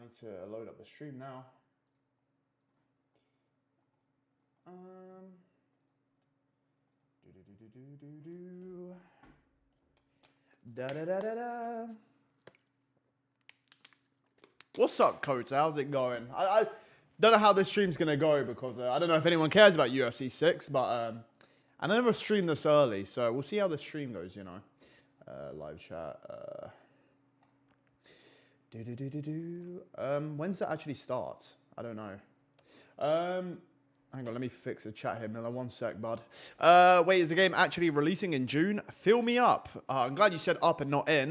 need to load up the stream now. Da da da da da. What's up, Kota? How's it going? I don't know how this stream's gonna go because I don't know if anyone cares about UFC 6, but I never streamed this early, so we'll see how the stream goes. You know, live chat. When's that actually start? I don't know. Hang on, let me fix the chat here, Miller. 1 sec, bud. Wait, is the game actually releasing in June? Fill me up. I'm glad you said up and not in.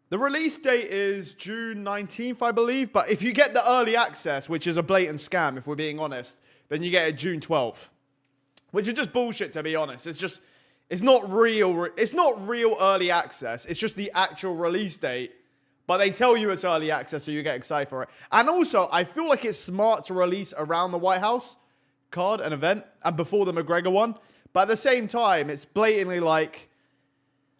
The release date is June 19th, I believe. But if you get the early access, which is a blatant scam, if we're being honest, then you get it June 12th. Which is just bullshit, to be honest. It's not real early access. It's just the actual release date. But they tell you it's early access, so you get excited for it. And also, I feel like it's smart to release around the White House card, an event, and before the McGregor one. But at the same time, it's blatantly like,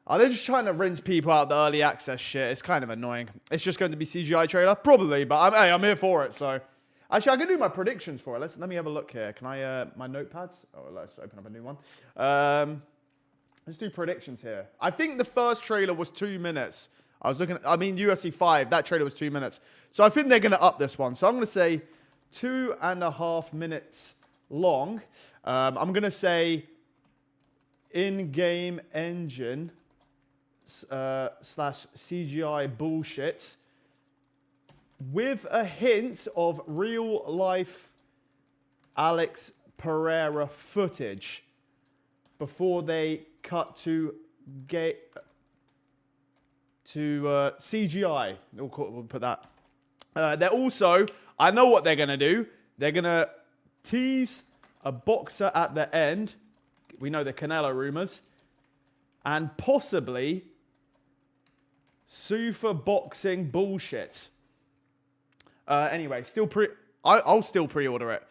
oh, they're just trying to rinse people out the early access shit. It's kind of annoying. It's just going to be CGI trailer? Probably, but I'm here for it, so. Actually, I can do my predictions for it. Let me have a look here. Can I, my notepads? Oh, let's open up a new one. Let's do predictions here. I think the first trailer was 2 minutes. UFC 5, that trailer was 2 minutes. So I think they're going to up this one. So I'm going to say 2.5 minutes long. I'm going to say in-game engine slash CGI bullshit with a hint of real-life Alex Pereira footage before they cut to CGI. We'll put that. They're also, I know what they're going to do. They're going to tease a boxer at the end. We know the Canelo rumors. And possibly super boxing bullshit. Anyway, I'll still pre-order it.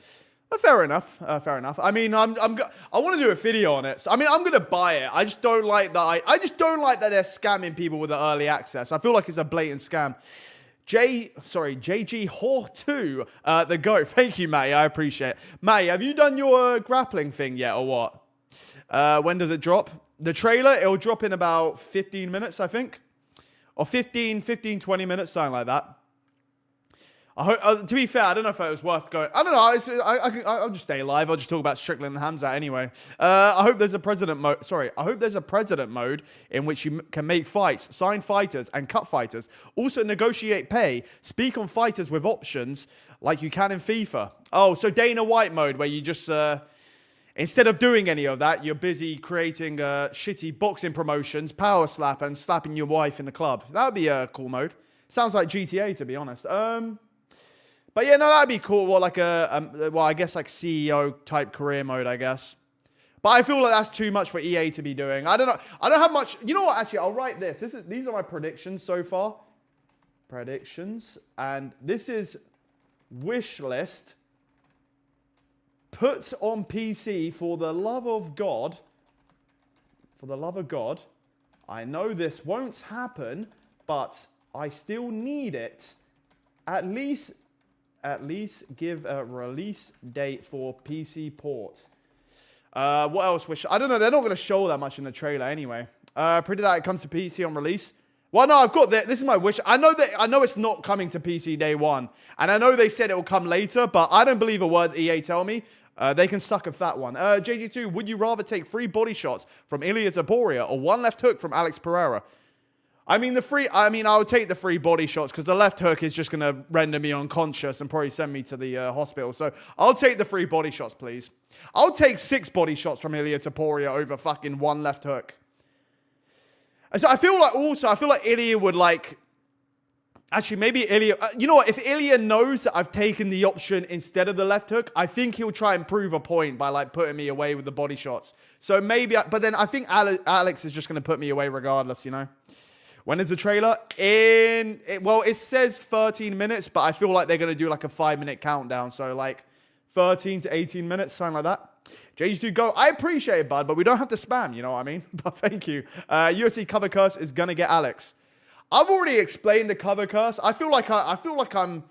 Fair enough. Fair enough. I mean, I want to do a video on it. So, I mean, I'm gonna buy it. I just don't like that. I just don't like that they're scamming people with the early access. I feel like it's a blatant scam. JG Hor 2, the GOAT. Thank you, May. I appreciate it. May, have you done your grappling thing yet, or what? When does it drop? The trailer, it'll drop in about 15 minutes, I think, or 20 minutes, something like that. To be fair, I don't know if it was worth going. I don't know. I'll just stay live. I'll just talk about Strickland and Hamzat anyway. I hope there's a president mode. I hope there's a president mode in which you can make fights, sign fighters, and cut fighters. Also negotiate pay. Speak on fighters with options like you can in FIFA. Oh, so Dana White mode where you just instead of doing any of that, you're busy creating shitty boxing promotions, power slap, and slapping your wife in the club. That would be a cool mode. Sounds like GTA, to be honest. But yeah, no, that'd be cool. Well, like I guess like CEO type career mode, I guess. But I feel like that's too much for EA to be doing. I don't know. I don't have much. You know what? Actually, I'll write this. These are my predictions so far. Predictions, and this is wish list. Put on PC for the love of God. For the love of God, I know this won't happen, but I still need it. At least give a release date for PC port. What else? I don't know. They're not going to show that much in the trailer anyway. Pretty that it comes to PC on release. Well, no, I've got that. This is my wish. I know it's not coming to PC day one, and I know they said it will come later, but I don't believe a word EA tell me. They can suck a fat one. JG2, would you rather take 3 body shots from Ilia Topuria or 1 left hook from Alex Pereira? I would take the 3 body shots because the left hook is just going to render me unconscious and probably send me to the hospital. So I'll take the 3 body shots, please. I'll take 6 body shots from Ilia Topuria over fucking 1 left hook. And so I feel like Ilia would like... Actually, maybe Ilia... you know what? If Ilia knows that I've taken the option instead of the left hook, I think he'll try and prove a point by like putting me away with the body shots. So maybe... but then I think Alex is just going to put me away regardless, you know? When is the trailer? Well, it says 13 minutes, but I feel like they're going to do like a 5-minute countdown. So like 13 to 18 minutes, something like that. JG2 Go. I appreciate it, bud, but we don't have to spam, you know what I mean? But thank you. UFC cover curse is going to get Alex. I've already explained the cover curse. I feel like I'm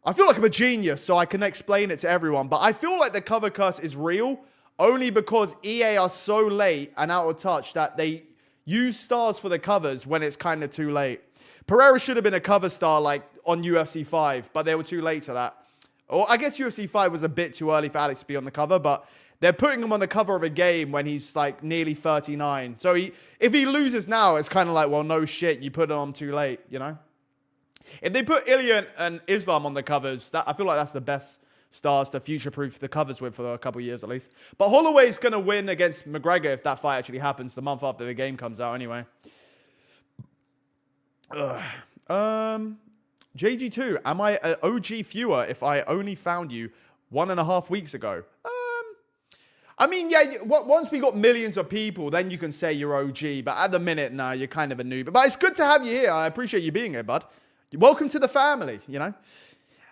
a genius, so I can explain it to everyone. But I feel like the cover curse is real only because EA are so late and out of touch that they use stars for the covers when it's kind of too late. Pereira should have been a cover star like on UFC 5, but they were too late to that. Or I guess UFC 5 was a bit too early for Alex to be on the cover, but they're putting him on the cover of a game when he's like nearly 39. So if he loses now, it's kind of like, well, no shit, you put him on too late, you know? If they put Ilya and Islam on the covers, I feel like that's the best stars to future-proof the covers with for a couple of years at least. But Holloway's going to win against McGregor if that fight actually happens the month after the game comes out anyway. JG2, am I an OG viewer if I only found you 1.5 weeks ago? I mean, yeah, once we got millions of people, then you can say you're OG. But at the minute, no, you're kind of a noob. But it's good to have you here. I appreciate you being here, bud. Welcome to the family, you know.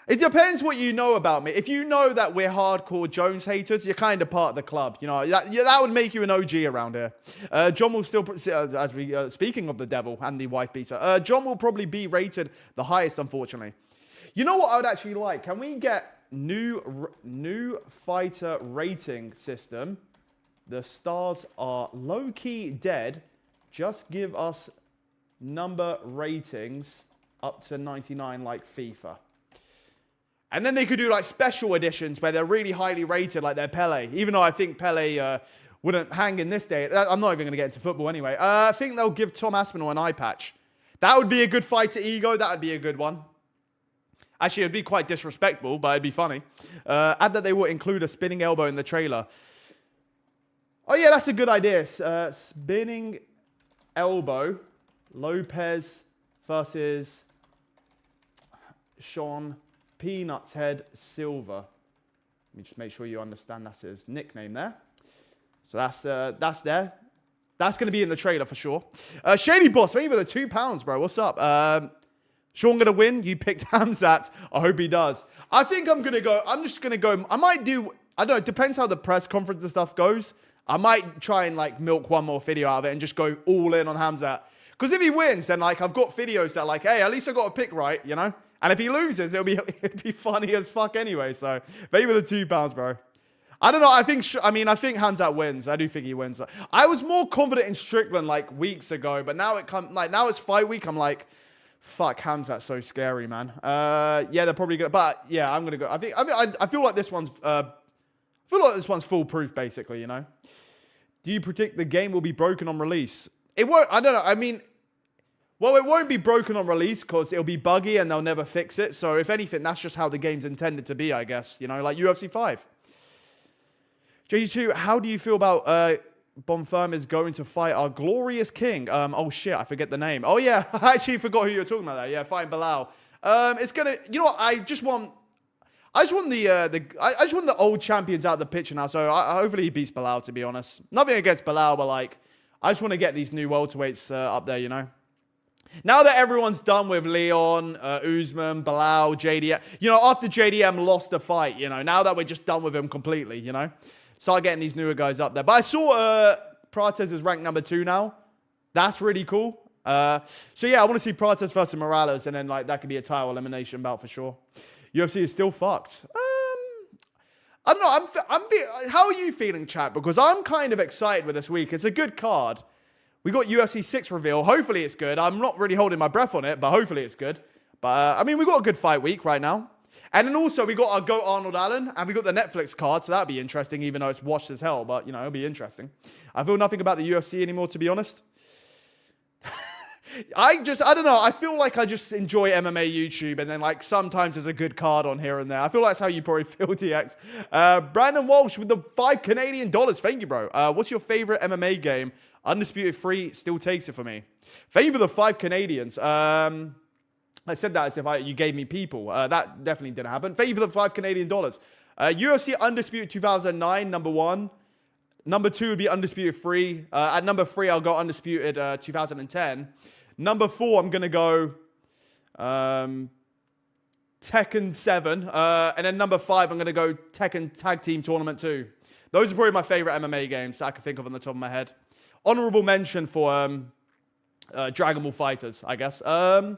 It depends what you know about me. If you know that we're hardcore Jones haters, you're kind of part of the club. You know, that would make you an OG around here. John will still, as we speaking of the devil and the wife beater, John will probably be rated the highest, unfortunately. You know what I would actually like? Can we get new fighter rating system? The stars are low-key dead. Just give us number ratings up to 99 like FIFA. And then they could do like special editions where they're really highly rated, like they're Pele. Even though I think Pele wouldn't hang in this day. I'm not even going to get into football anyway. I think they'll give Tom Aspinall an eye patch. That would be a good fighter ego. That would be a good one. Actually, it'd be quite disrespectful, but it'd be funny. Add that they will include a spinning elbow in the trailer. Oh yeah, that's a good idea. Spinning elbow. Lopez versus Sean Peanuts Head Silver. Let me just make sure you understand that's his nickname there. So that's there. That's going to be in the trailer for sure. Shady Boss, thank you for the £2, bro. What's up? Sean going to win. You picked Hamzat. I hope he does. I think I'm going to go. I'm just going to go. I might do. I don't know. It depends how the press conference and stuff goes. I might try and like milk one more video out of it and just go all in on Hamzat. Because if he wins, then like I've got videos that like, hey, at least I got a pick right, you know? And if he loses, it'll be funny as fuck anyway. So maybe the £2, bro. I don't know. I think Hamzat wins. I do think he wins. I was more confident in Strickland like weeks ago, but now now it's fight week. I'm like, fuck, Hamzat's so scary, man. Yeah, they're probably gonna. But yeah, I'm gonna go. I feel like this one's. Foolproof, basically. You know. Do you predict the game will be broken on release? It won't. I don't know. I mean. Well, it won't be broken on release because it'll be buggy and they'll never fix it. So if anything, that's just how the game's intended to be, I guess. You know, like UFC 5. JG2, how do you feel about Bonfirm is going to fight our glorious king? Oh shit, I forget the name. Oh yeah, I actually forgot who you were talking about there. Yeah, fighting Bilal. It's gonna. You know what? I just want the old champions out of the picture now. So hopefully he beats Bilal. To be honest, nothing against Bilal, but like I just want to get these new welterweights up there. You know. Now that everyone's done with Leon, Usman, Bilal, JDM, you know, after JDM lost the fight, you know, now that we're just done with him completely, you know, start getting these newer guys up there. But I saw Prates is ranked number 2 now. That's really cool. So yeah, I want to see Prates versus Morales, and then like that could be a title elimination bout for sure. UFC is still fucked. I don't know. How are you feeling, chat? Because I'm kind of excited with this week. It's a good card. We got UFC 6 reveal. Hopefully it's good. I'm not really holding my breath on it, but hopefully it's good. But, I mean, we got a good fight week right now. And then also, we got our GOAT Arnold Allen, and we got the Netflix card, so that'll be interesting, even though it's watched as hell. But, you know, it'll be interesting. I feel nothing about the UFC anymore, to be honest. I don't know. I feel like I just enjoy MMA YouTube, and then, like, sometimes there's a good card on here and there. I feel like that's how you probably feel, TX. Brandon Walsh with the $5 Canadian. Thank you, bro. What's your favorite MMA game? Undisputed 3 still takes it for me. Thank you for the 5 Canadians. I said that as if you gave me people. That definitely didn't happen. Thank you for the $5 Canadian. UFC Undisputed 2009, number 1. Number 2 would be Undisputed 3. At number 3, I'll go Undisputed 2010. Number 4, I'm going to go Tekken 7. And then number 5, I'm going to go Tekken Tag Team Tournament 2. Those are probably my favorite MMA games that I can think of on the top of my head. Honorable mention for Dragon Ball Fighters, I guess. But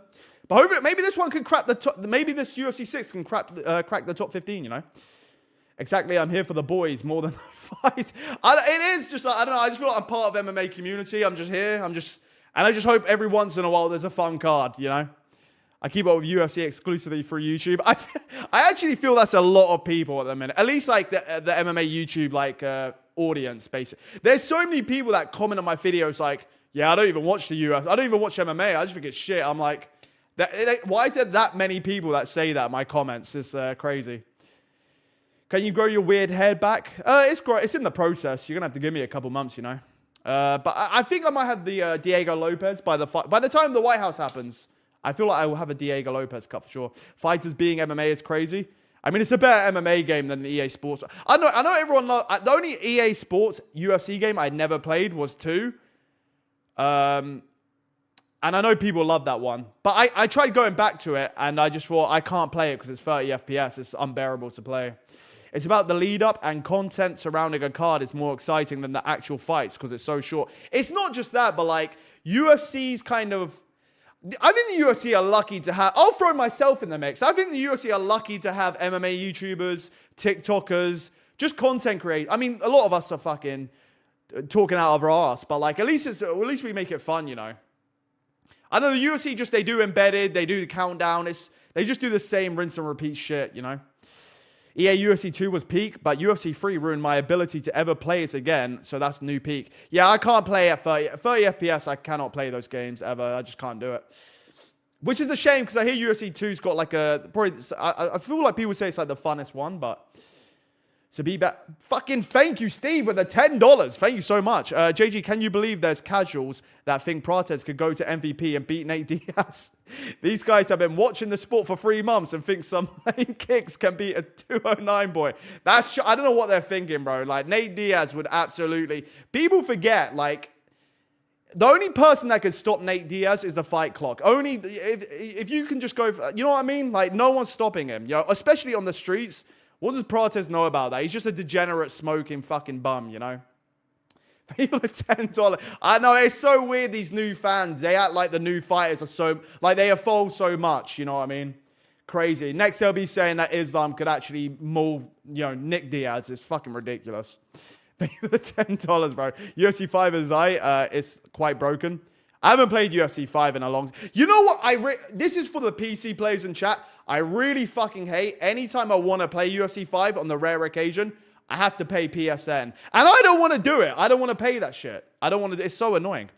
hopefully, maybe this one can crack the top. Maybe this UFC 6 can crack the top 15. You know. Exactly, I'm here for the boys more than the fight. It is just, I don't know, I just feel like I'm part of MMA community. I'm just here, and I just hope every once in a while there's a fun card, you know? I keep up with UFC exclusively through YouTube. I actually feel that's a lot of people at the minute. At least like the MMA YouTube like audience, basically. There's so many people that comment on my videos like, yeah, I don't even watch the UFC. I don't even watch MMA. I just think it's shit. I'm like, why is there that many people that say that in my comments? It's crazy. Can you grow your weird hair back? It's great. It's in the process. You're going to have to give me a couple months, you know. But I think I might have the Diego Lopez by the time the White House happens. I feel like I will have a Diego Lopez cut for sure. Fighters being MMA is crazy. I mean, it's a better MMA game than the EA Sports. I know everyone loves... The only EA Sports UFC game I never played was 2. And I know people love that one. But I tried going back to it, and I just thought, I can't play it because it's 30 FPS. It's unbearable to play. It's about the lead up, and content surrounding a card is more exciting than the actual fights because it's so short. It's not just that, but like UFC's kind of... I think the UFC are lucky to have... I'll throw myself in the mix. I think the UFC are lucky to have MMA YouTubers, TikTokers, just content creators. I mean, a lot of us are fucking talking out of our ass, but like at least we make it fun, you know. I know the UFC just, they do embedded, they do the countdown. They just do the same rinse and repeat shit, you know. EA UFC 2 was peak, but UFC 3 ruined my ability to ever play it again, so that's new peak. Yeah, I can't play at 30 FPS. I cannot play those games ever. I just can't do it. Which is a shame, because I hear UFC 2's got like a... Probably, I feel like people say it's like the funnest one, but... So be back. Fucking thank you, Steve, with the $10. Thank you so much. JG, can you believe there's casuals that think Prates could go to MVP and beat Nate Diaz? These guys have been watching the sport for 3 months and think some lame kicks can beat a 209 boy. I don't know what they're thinking, bro. Like, Nate Diaz would absolutely... People forget, like... The only person that could stop Nate Diaz is the fight clock. Only... If you can just go... You know what I mean? Like, no one's stopping him. You know, especially on the streets... What does Prates know about that? He's just a degenerate smoking fucking bum, you know? People are $10. I know, it's so weird, these new fans. They act like the new fighters are so... Like, they evolve so much, you know what I mean? Crazy. Next, they'll be saying that Islam could actually maul, you know, Nick Diaz. It's fucking ridiculous. People are $10, bro. UFC 5 is quite broken. I haven't played UFC 5 in a long... You know what? This is for the PC players in chat. I really fucking hate anytime I want to play UFC 5 on the rare occasion, I have to pay PSN. And I don't want to do it. I don't want to pay that shit. I don't want to... It's so annoying.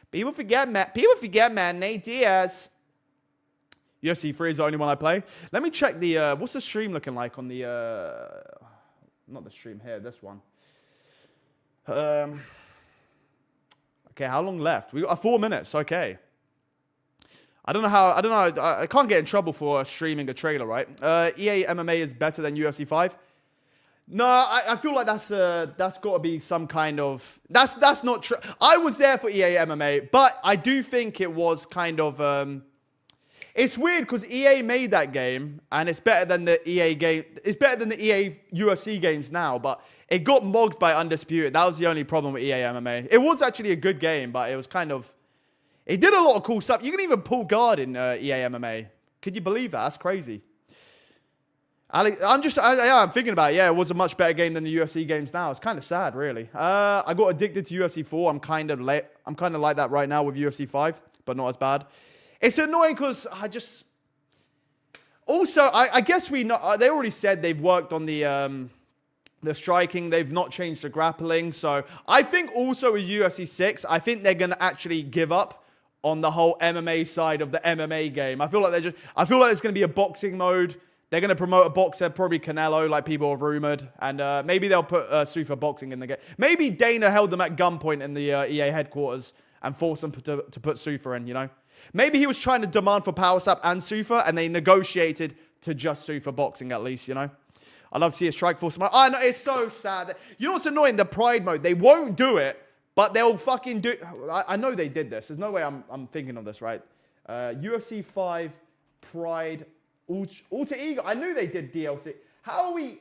People forget, man. Nate Diaz. UFC 3 is the only one I play. Let me check the... what's the stream looking like on the... not the stream here. This one. Okay, how long left? We got 4 minutes. Okay. I don't know. I can't get in trouble for streaming a trailer, right? EA MMA is better than UFC 5. No, I feel like that's got to be some kind of... That's not true. I was there for EA MMA, but I do think it was kind of... It's weird because EA made that game, and it's better than the EA game. It's better than the EA UFC games now, but it got mogged by Undisputed. That was the only problem with EA MMA. It was actually a good game, but it was kind of... It did a lot of cool stuff. You can even pull guard in EA MMA. Could you believe that? That's crazy. I'm thinking about it. Yeah, it was a much better game than the UFC games now. It's kind of sad, really. I got addicted to UFC 4. I'm kind of like that right now with UFC 5, but not as bad. It's annoying because I just... Also, I guess they already said they've worked on the striking. They've not changed the grappling. So I think also with UFC 6, I think they're going to actually give up on the whole MMA side of the MMA game. I feel like it's going to be a boxing mode. They're going to promote a boxer, probably Canelo, like people have rumored. And maybe they'll put Sufa boxing in the game. Maybe Dana held them at gunpoint in the EA headquarters and forced them to put Sufa in, you know? Maybe he was trying to demand for Power Slap and Sufa, and they negotiated to just Sufa boxing at least, you know? I'd love to see a Strikeforce. I know, it's so sad. You know what's annoying? The Pride mode. They won't do it, but they'll fucking do... I know they did this. There's no way I'm thinking of this, right? UFC 5 Pride Alter Ego. I knew they did DLC. How are we...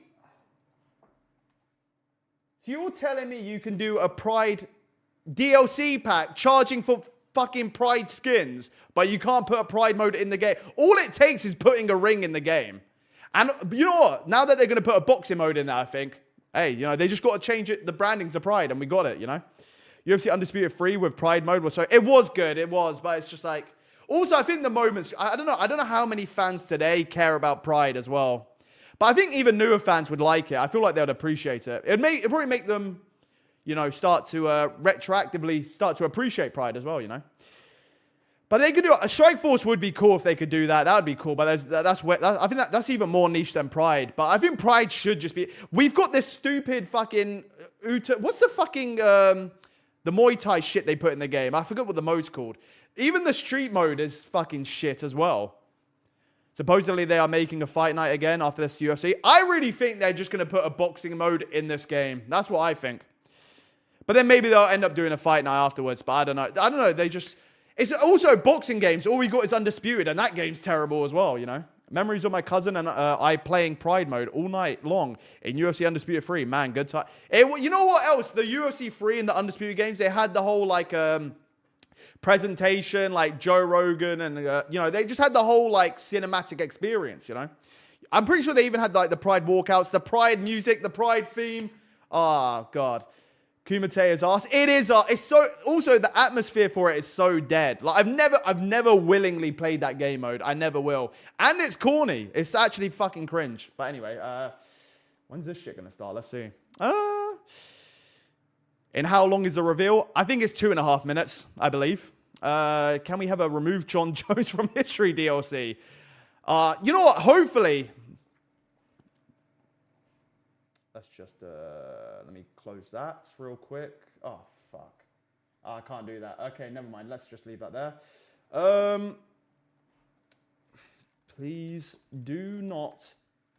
So you're telling me you can do a Pride DLC pack charging for fucking Pride skins, but you can't put a Pride mode in the game. All it takes is putting a ring in the game. And you know what? Now that they're going to put a boxing mode in there, I think, hey, you know, they just got to change it, the branding to Pride, and we got it, you know? UFC Undisputed 3 with Pride mode was so... It was good, it was, but it's just like... Also, I think the moments... I don't know how many fans today care about Pride as well. But I think even newer fans would like it. I feel like they would appreciate it. It'd probably make them, you know, start to retroactively start to appreciate Pride as well, you know? But they could do a Strike Force would be cool if they could do that. That would be cool. But I think that's even more niche than Pride. But I think Pride should just be. We've got this stupid fucking what's the fucking the Muay Thai shit they put in the game? I forgot what the mode's called. Even the street mode is fucking shit as well. Supposedly they are making a fight night again after this UFC. I really think they're just going to put a boxing mode in this game. That's what I think. But then maybe they'll end up doing a fight night afterwards. But I don't know. They just. It's also boxing games. All we got is Undisputed, and that game's terrible as well, you know? Memories of my cousin and I playing Pride mode all night long in UFC Undisputed 3. Man, good time. You know what else? The UFC 3 and the Undisputed games, they had the whole, like, presentation, like Joe Rogan, and, you know, they just had the whole, like, cinematic experience, you know? I'm pretty sure they even had, like, the Pride walkouts, the Pride music, the Pride theme. Oh, God. Kumite is ass. It is. It's so. Also, the atmosphere for it is so dead. Like I've never willingly played that game mode. I never will. And it's corny. It's actually fucking cringe. But anyway, when's this shit gonna start? Let's see. In how long is the reveal? I think it's 2.5 minutes. I believe. Can we have a remove John Jones from history DLC? You know what? Hopefully. Let's just, let me close that real quick. Oh, fuck. I can't do that. Okay, never mind. Let's just leave that there. Please do not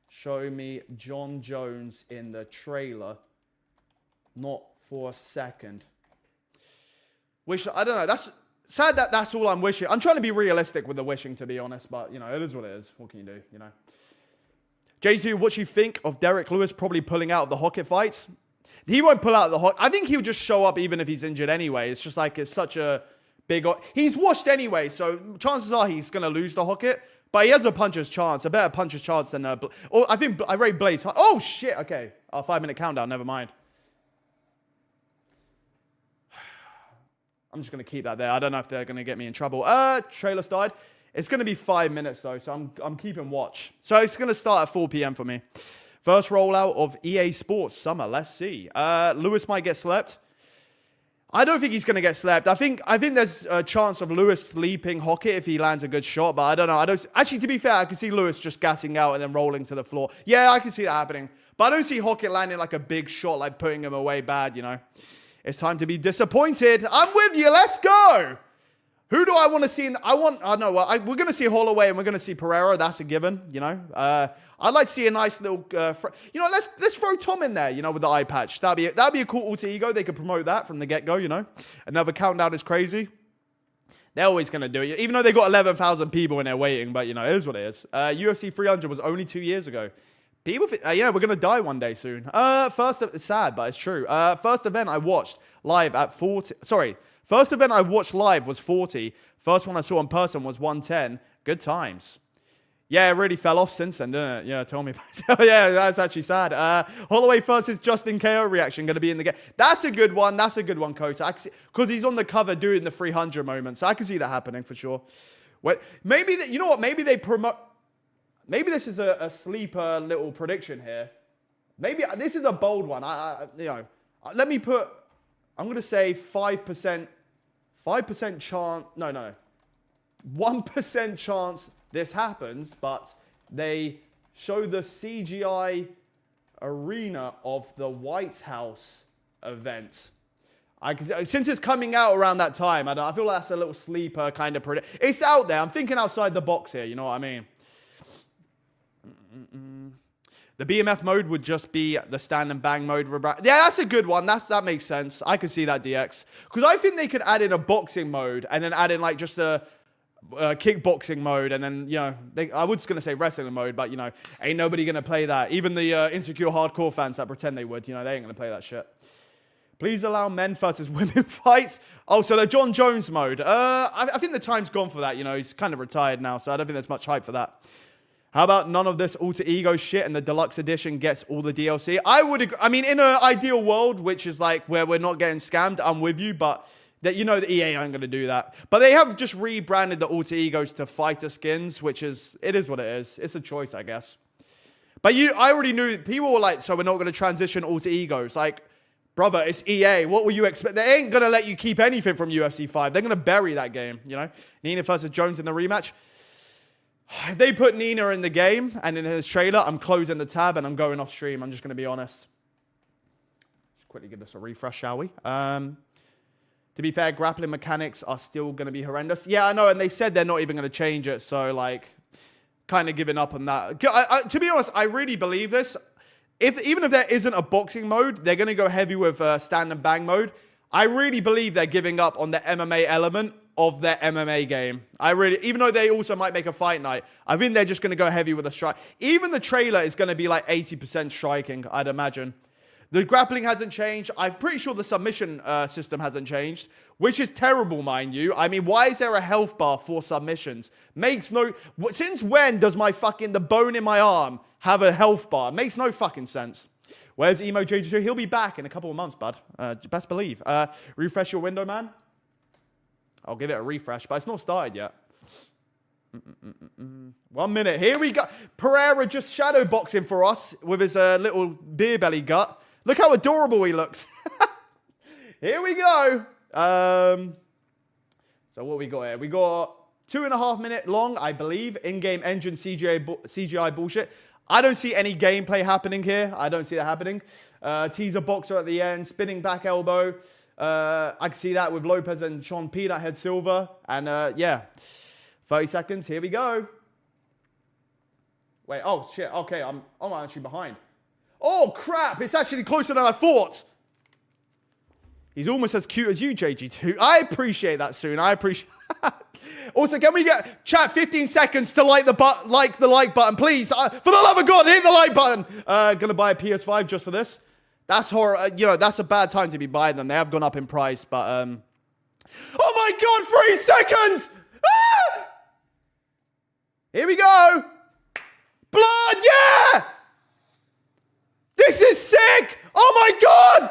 show me John Jones in the trailer. Not for a second. I don't know. That's sad that that's all I'm wishing. I'm trying to be realistic with the wishing, to be honest. But, you know, it is what it is. What can you do, you know? J2, what do you think of Derek Lewis probably pulling out of the Hockett fights? He won't pull out of the Hockett. I think he'll just show up even if he's injured anyway. It's just like it's such a big... He's washed anyway, so chances are he's going to lose the Hockett. But he has a puncher's chance, a better puncher's chance than... I think I rate Blaze... Oh, shit, okay. 5-minute countdown, never mind. I'm just going to keep that there. I don't know if they're going to get me in trouble. Trailer started. It's going to be 5 minutes, though, so I'm keeping watch. So it's going to start at 4 p.m. for me. First rollout of EA Sports Summer. Let's see. Lewis might get slept. I don't think he's going to get slept. I think there's a chance of Lewis sleeping Hockett if he lands a good shot, but I don't know. Actually, to be fair, I can see Lewis just gassing out and then rolling to the floor. Yeah, I can see that happening. But I don't see Hockett landing like a big shot, like putting him away bad, you know. It's time to be disappointed. I'm with you. Let's go. Who do I want to see? We're going to see Holloway and we're going to see Pereira. That's a given, you know. I'd like to see a nice little, you know, let's throw Tom in there, you know, with the eye patch. That'd be a cool alter ego. They could promote that from the get-go, you know. Another countdown is crazy. They're always going to do it, even though they got 11,000 people in there waiting. But, you know, it is what it is. UFC 300 was only 2 years ago. People, yeah, we're going to die one day soon. It's sad, but it's true. First event I watched live at 40. Sorry. First event I watched live was 40. First one I saw in person was 110. Good times. Yeah, it really fell off since then, didn't it? Yeah, tell me about it. Yeah, that's actually sad. Holloway versus Justin KO reaction going to be in the game. That's a good one. That's a good one, Kota. Because he's on the cover doing the 300 moment. So I can see that happening for sure. Maybe, you know what? Maybe they promote... Maybe this is a sleeper little prediction here. Maybe this is a bold one. You know, let me put... I'm going to say 5% chance... No. 1% chance this happens, but they show the CGI arena of the White House event. Since it's coming out around that time, I feel like that's a little sleeper kind of prediction. It's out there. I'm thinking outside the box here. You know what I mean? The BMF mode would just be the stand and bang mode. Yeah, that's a good one. That makes sense. I could see that, DX. Because I think they could add in a boxing mode and then add in like just a kickboxing mode. And then, you know, I was going to say wrestling mode, but, you know, ain't nobody going to play that. Even the insecure hardcore fans that pretend they would, you know, they ain't going to play that shit. Please allow men versus women fights. Oh, so the John Jones mode. I think the time's gone for that. You know, he's kind of retired now, so I don't think there's much hype for that. How about none of this alter ego shit and the deluxe edition gets all the DLC? I would agree. I mean, in an ideal world, which is like where we're not getting scammed, I'm with you, but that, you know, the EA aren't going to do that. But they have just rebranded the alter egos to fighter skins, which is, it is what it is. It's a choice, I guess. But I already knew, people were like, so we're not going to transition alter egos. Like, brother, it's EA. What will you expect? They ain't going to let you keep anything from UFC 5. They're going to bury that game, you know? Nina versus Jones in the rematch. If they put Nina in the game and in his trailer, I'm closing the tab and I'm going off stream. I'm just going to be honest. Just quickly give this a refresh, shall we? To be fair, grappling mechanics are still going to be horrendous. Yeah, I know, and they said they're not even going to change it, so, like, kind of giving up on that. To be honest, I really believe this. Even if there isn't a boxing mode, they're going to go heavy with stand and bang mode. I really believe they're giving up on the MMA element of their MMA game. Even though they also might make a fight night, I think they're just going to go heavy with a strike. Even the trailer is going to be like 80% striking, I'd imagine. The grappling hasn't changed. I'm pretty sure the submission system hasn't changed, which is terrible, mind you. I mean, why is there a health bar for submissions? Makes no... Since when does the bone in my arm have a health bar? Makes no fucking sense. Where's Emo JJ2? He'll be back in a couple of months, bud. Best believe. Refresh your window, man. I'll give it a refresh, but it's not started yet. 1 minute. Here we go. Pereira just shadow boxing for us with his little beer belly gut. Look how adorable he looks. Here we go. So what we got here? We got 2.5 minute long, I believe, in-game engine CGI bullshit. I don't see any gameplay happening here. I don't see that happening. Teaser boxer at the end, spinning back elbow. I can see that with Lopez and Sean Peanut Head Silver. And yeah, 30 seconds. Here we go. Wait, oh shit. Okay, I'm actually behind. Oh crap, it's actually closer than I thought. He's almost as cute as you, JG2. I appreciate that, Soon. I appreciate Also, can we get chat 15 seconds to like the like button, please? For the love of God, hit the like button. Gonna buy a PS5 just for this. That's horror. You know, that's a bad time to be buying them. They have gone up in price, but oh my God, 3 seconds! Ah! Here we go. Blood, yeah! This is sick! Oh my God!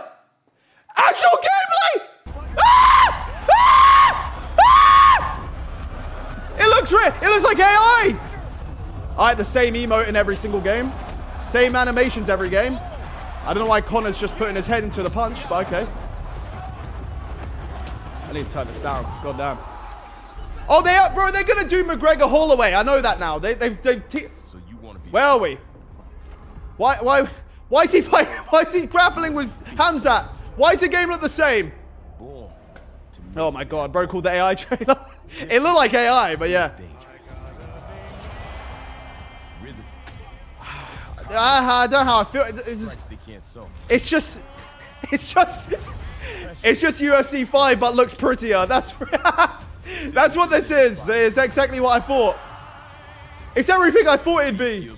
Actual gameplay! Ah! Ah! Ah! It looks like AI! Alright, the same emote in every single game. Same animations every game. I don't know why Connor's just putting his head into the punch, but okay. I need to turn this down. God damn. Oh, bro, they're gonna do McGregor Holloway. I know that now. So you want to be... Where are we? Why is he fighting? Why is he grappling with Hamzat? Why does the game look the same? Oh my God, bro called the AI trailer. It looked like AI, but yeah. I don't know how I feel. It's just UFC 5, but looks prettier. That's what this is. It's exactly what I thought. It's everything I thought it'd be.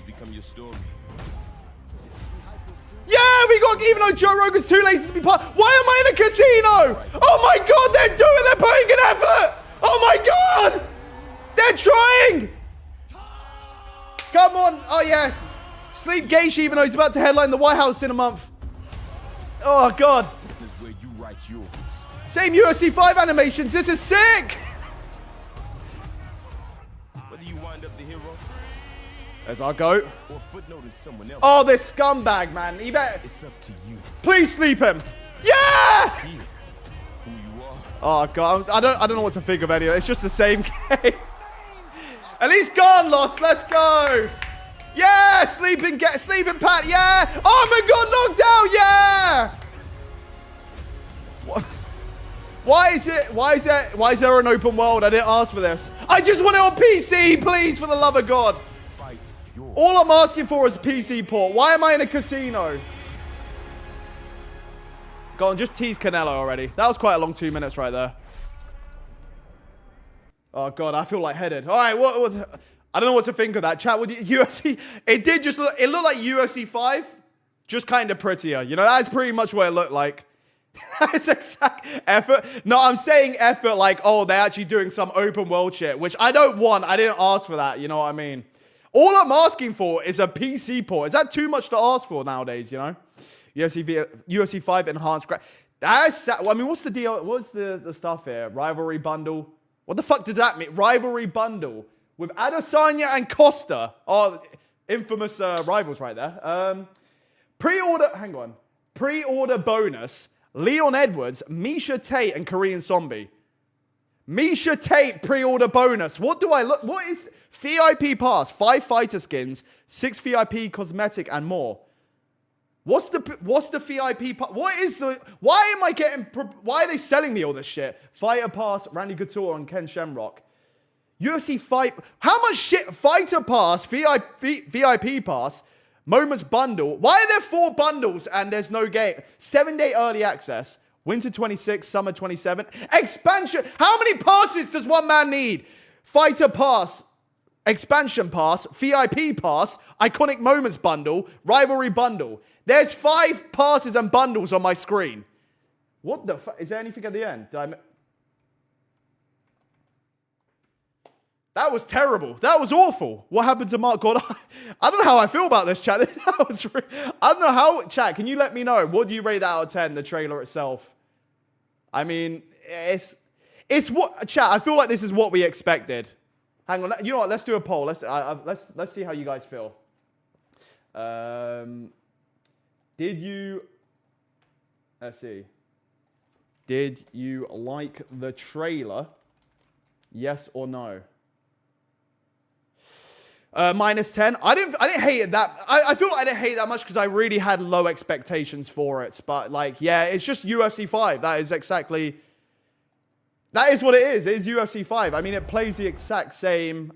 Yeah, we got, even though Joe Rogan's too lazy to be part. Why am I in a casino? Oh my God, they're putting an effort. Oh my God, they're trying. Come on, oh yeah. Sleep Gaethje, even though he's about to headline the White House in a month. Oh God. This is where you write yours. Same UFC 5 animations, this is sick. Whether you wind up the hero. There's our goat. Or footnoting someone else. Oh, this scumbag, man. He better. It's up to you. Please sleep him. Yeah! Who you are. Oh God, I don't know what to think of any of it. It's just the same game. At least Garn lost. Let's go. Yeah, sleeping Pat. Yeah. Oh my God, knocked out. Yeah. What? Why is there an open world? I didn't ask for this. I just want it on PC, please, for the love of God. All I'm asking for is a PC port. Why am I in a casino? Go on, just tease Canelo already. That was quite a long 2 minutes right there. Oh God, I feel lightheaded. All right, what I don't know what to think of that. Chat with UFC. It looked like UFC 5, just kind of prettier. You know, that's pretty much what it looked like. That's exact effort. No, I'm saying effort like, oh, they're actually doing some open world shit, which I don't want. I didn't ask for that, you know what I mean? All I'm asking for is a PC port. Is that too much to ask for nowadays, you know? UFC 5 enhanced that's, I mean, what's the deal? What's the stuff here? Rivalry bundle. What the fuck does that mean? Rivalry bundle with Adesanya and Costa. Oh, infamous rivals right there. Pre-order, hang on. Pre-order bonus. Leon Edwards, Misha Tate, and Korean Zombie. Misha Tate pre-order bonus. What do I look? What is VIP pass? 5 fighter skins, 6 VIP cosmetic, and more. What's the VIP pass? What is the? Why am I getting? Why are they selling me all this shit? Fighter pass, Randy Couture, and Ken Shamrock. UFC fight. How much shit? Fighter pass, VIP pass. Moments bundle. Why are there 4 bundles and there's no game? 7-day early access. Winter 26, summer 27. Expansion. How many passes does one man need? Fighter pass. Expansion pass. VIP pass. Iconic moments bundle. Rivalry bundle. There's 5 passes and bundles on my screen. What the fuck? Is there anything at the end? That was terrible. That was awful. What happened to Mark Gordon? I don't know how I feel about this, chat. I don't know how. Chat, can you let me know? What do you rate that out of 10, the trailer itself? I mean, it's what, chat, I feel like this is what we expected. Hang on. You know what? Let's do a poll. Let's see how you guys feel. Let's see. Did you like the trailer? Yes or no? -10. I didn't hate it that. I feel like I didn't hate it that much because I really had low expectations for it. But like, yeah, it's just UFC 5. That is what it is. It is UFC 5. I mean, it plays the exact same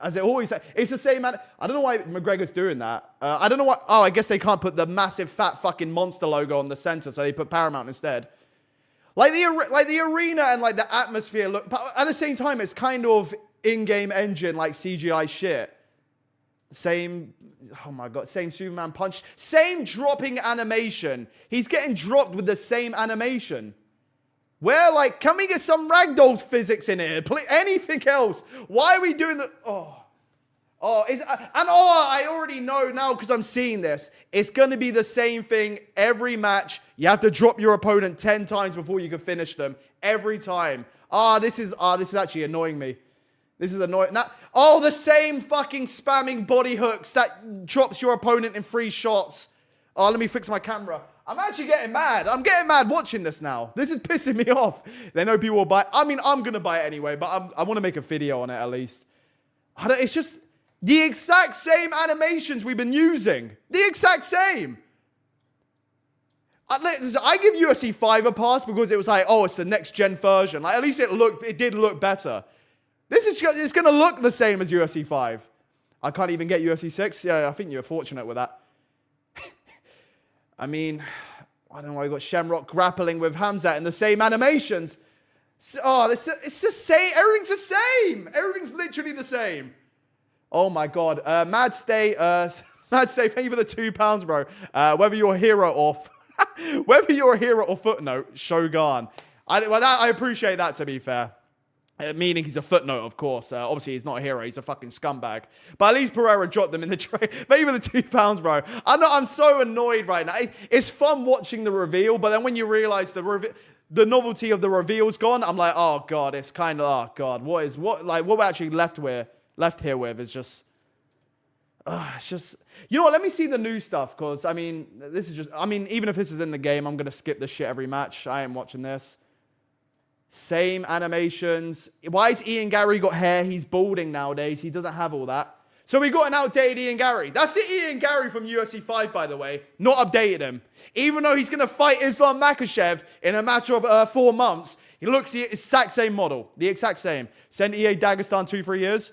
as it always. It's the same. I don't know why McGregor's doing that. I don't know why. Oh, I guess they can't put the massive fat fucking monster logo on the center, so they put Paramount instead. Like the arena and like the atmosphere look, but at the same time, it's kind of in-game engine, like CGI shit. Same, oh my god, same Superman punch, same dropping animation. He's getting dropped with the same animation. Where, like, can we get some ragdoll physics in here? Anything else? Why are we doing the, I already know now because I'm seeing this. It's going to be the same thing every match. You have to drop your opponent 10 times before you can finish them. Every time. This is actually annoying me. This is annoying. The same fucking spamming body hooks that drops your opponent in 3 shots. Let me fix my camera. I'm actually getting mad. I'm getting mad watching this now. This is pissing me off. They know people will buy it. I mean, I'm going to buy it anyway, but I want to make a video on it at least. It's just the exact same animations we've been using. The exact same. I give UFC 5 a pass because it was like, it's the next gen version. Like, at least it did look better. It's going to look the same as UFC 5. I can't even get UFC 6. Yeah, I think you're fortunate with that. I mean, I don't know why you got Shamrock grappling with Hamzat in the same animations. It's the same. Everything's the same. Everything's literally the same. Oh my god. Mad Stay, thank you for the £2, bro. Whether you're a hero or footnote, Shogun. I appreciate that, to be fair. Meaning he's a footnote, of course. Obviously, he's not a hero. He's a fucking scumbag. But at least Pereira dropped them in the trade. Thank you for the £2, bro. I'm so annoyed right now. It's fun watching the reveal, but then when you realize the novelty of the reveal's gone, I'm like, oh god, it's kind of, oh god, what we're actually left here with is just, it's just, you know what? Let me see the new stuff, because I mean, even if this is in the game, I'm gonna skip this shit every match. I ain't watching this. Same animations. Why has Ian Gary got hair? He's balding nowadays. He doesn't have all that. So we got an outdated Ian Gary. That's the Ian Gary from UFC 5, by the way. Not updated him. Even though he's going to fight Islam Makhachev in a matter of 4 months, he looks the exact same model. The exact same. Send EA Dagestan 2-3 years.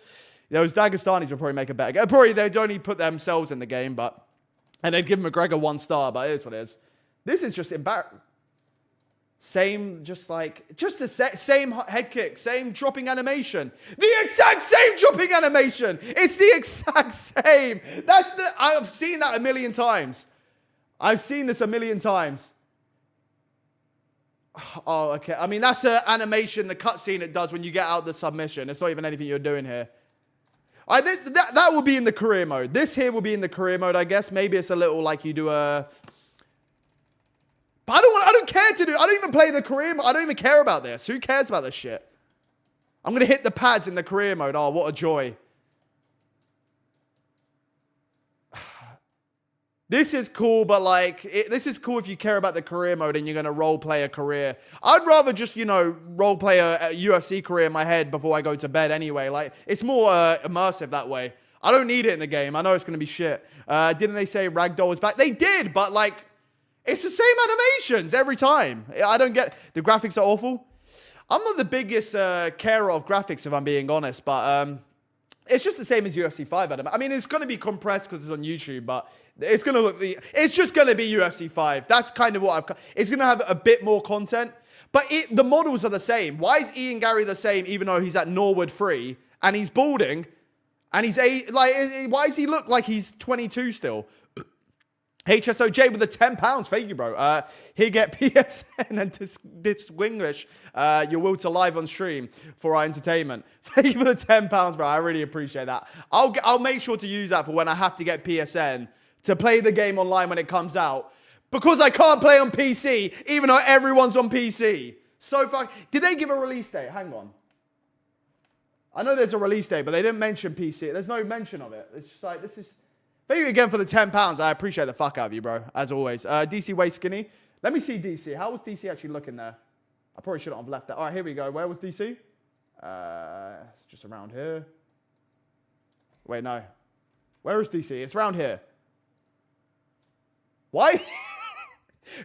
Those Dagestanis will probably make a better game. Probably they'd only put themselves in the game, and they'd give McGregor 1 star, but it is what it is. This is just embarrassing. Same, the same head kick, same dropping animation. The exact same dropping animation. It's the exact same. I've seen that a million times. I've seen this a million times. Oh, okay. I mean, that's an animation, the cutscene it does when you get out the submission. It's not even anything you're doing here. That will be in the career mode. This here will be in the career mode, I guess. Maybe it's a little like you do a... But I don't care to do... I don't even play the career mode. I don't even care about this. Who cares about this shit? I'm going to hit the pads in the career mode. Oh, what a joy. This is cool, but like, this is cool if you care about the career mode and you're going to role play a career. I'd rather just, role play a UFC career in my head before I go to bed anyway. Like, it's more immersive that way. I don't need it in the game. I know it's going to be shit. Didn't they say Ragdoll was back? They did, but like, it's the same animations every time. I don't get... The graphics are awful. I'm not the biggest carer of graphics, if I'm being honest, but it's just the same as UFC 5, Adam. I mean, it's going to be compressed because it's on YouTube, but... It's going to look... It's just going to be UFC 5. That's kind of what I've... It's going to have a bit more content. But the models are the same. Why is Ian Gary the same even though he's at Norwood 3 and he's balding and he's... why does he look like he's 22 still? HSOJ with the £10. Thank you, bro. Here, get PSN and distinguish your will to live on stream for our entertainment. Thank you for the £10, bro. I really appreciate that. I'll make sure to use that for when I have to get PSN to play the game online when it comes out. Because I can't play on PC, even though everyone's on PC. So fuck. Did they give a release date? Hang on. I know there's a release date, but they didn't mention PC. There's no mention of it. It's just like, this is... Thank you again for the £10. I appreciate the fuck out of you, bro. As always. DC way skinny. Let me see DC. How was DC actually looking there? I probably shouldn't have left that. All right, here we go. Where was DC? It's just around here. Wait, no. Where is DC? It's around here. Why?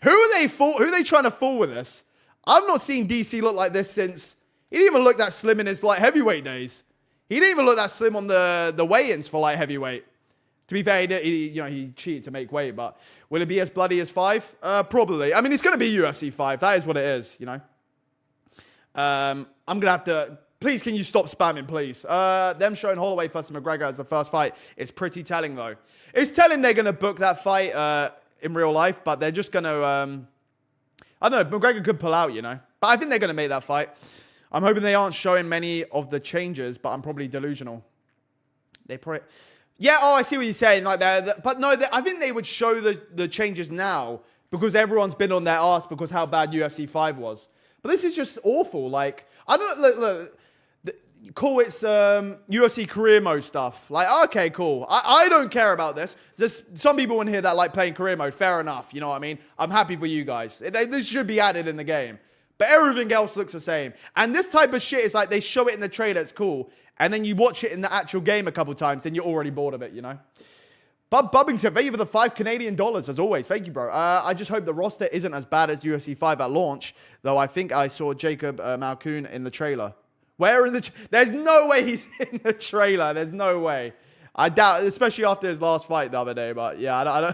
Who are they trying to fool with this? I've not seen DC look like this since... He didn't even look that slim in his light heavyweight days. He didn't even look that slim on the weigh-ins for light heavyweight. To be fair, he cheated to make weight, but will it be as bloody as 5? Probably. I mean, it's going to be UFC 5. That is what it is, I'm going to have to... Please, can you stop spamming, please? Them showing Holloway versus McGregor as the first fight is pretty telling, though. It's telling they're going to book that fight in real life, but they're just going to... I don't know. McGregor could pull out, But I think they're going to make that fight. I'm hoping they aren't showing many of the changes, but I'm probably delusional. They probably... Yeah, I see what you're saying. But no, I think they would show the changes now because everyone's been on their ass because how bad UFC 5 was. But this is just awful. Like, I don't... Look, call it UFC career mode stuff. Like, okay, cool. I don't care about this. There's some people in here that like playing career mode. Fair enough. You know what I mean? I'm happy for you guys. This should be added in the game. But everything else looks the same. And this type of shit is like they show it in the trailer. It's cool. And then you watch it in the actual game a couple times, then you're already bored of it, Bub Bubbington, thank you for the $5 as always. Thank you, bro. I just hope the roster isn't as bad as UFC 5 at launch, though I think I saw Jacob Malkoun in the trailer. Where in the... There's no way he's in the trailer. There's no way. I doubt, especially after his last fight the other day. But yeah, I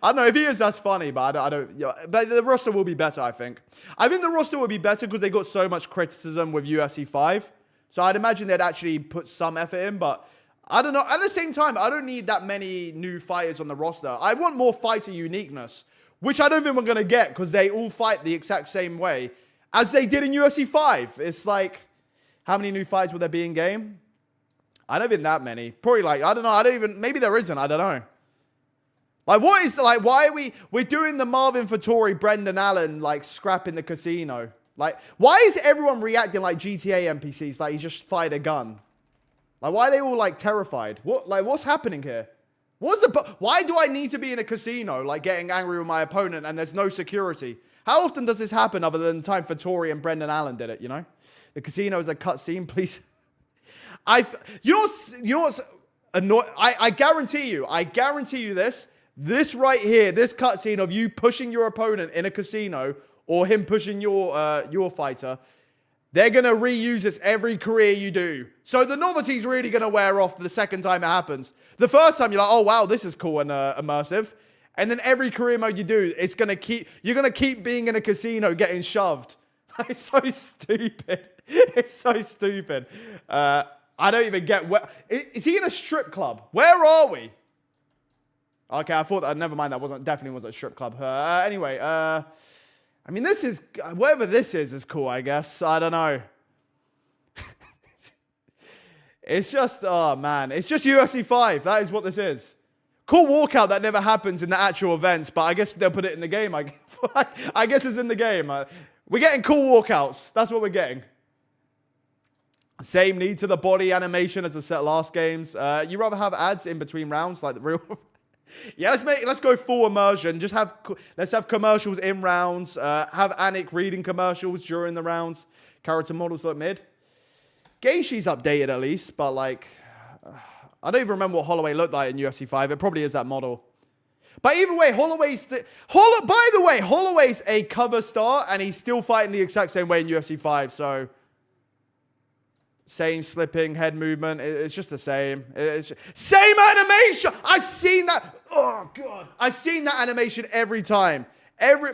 don't know. If he is, that's funny, but I don't but the roster will be better, I think. I think the roster will be better because they got so much criticism with UFC 5. So I'd imagine they'd actually put some effort in, but I don't know. At the same time, I don't need that many new fighters on the roster. I want more fighter uniqueness, which I don't think we're going to get because they all fight the exact same way as they did in UFC 5. It's like, how many new fights will there be in game? I don't think that many. Probably like, I don't know. Maybe there isn't. I don't know. Like, why are we're doing the Marvin Vettori, Brendan Allen, like, scrap in the casino? Like, why is everyone reacting like GTA NPCs? Like, he just fired a gun. Like, why are they all, like, terrified? What's happening here? Why do I need to be in a casino, like, getting angry with my opponent and there's no security? How often does this happen other than the time Vettori and Brendan Allen did it, The casino is a cutscene, please. You know what's annoying? I guarantee you this right here, this cutscene of you pushing your opponent in a casino or him pushing your fighter, they're going to reuse this every career you do. So the novelty's really going to wear off the second time it happens. The first time you're like, oh, wow, this is cool and immersive. And then every career mode you do, you're going to keep being in a casino getting shoved. It's so stupid. It's so stupid. I don't even get where... Is he in a strip club? Where are we? Okay, I thought... never mind, that definitely wasn't a strip club. Anyway, I mean, this is, whatever this is cool, I guess. I don't know. It's just, oh man, it's just UFC 5. That is what this is. Cool walkout that never happens in the actual events, but I guess they'll put it in the game. I guess it's in the game. We're getting cool walkouts. That's what we're getting. Same knee to the body animation as the set last games. You rather have ads in between rounds like the real? Yeah, let's go full immersion. Let's have commercials in rounds. Have Anik reading commercials during the rounds. Character models look mid. Gaethje's updated at least, but like, I don't even remember what Holloway looked like in UFC 5. It probably is that model. But either way, by the way, Holloway's a cover star, and he's still fighting the exact same way in UFC 5. So, same slipping, head movement. It's just the same. Same animation. I've seen that. Oh god, I've seen that animation every time. Every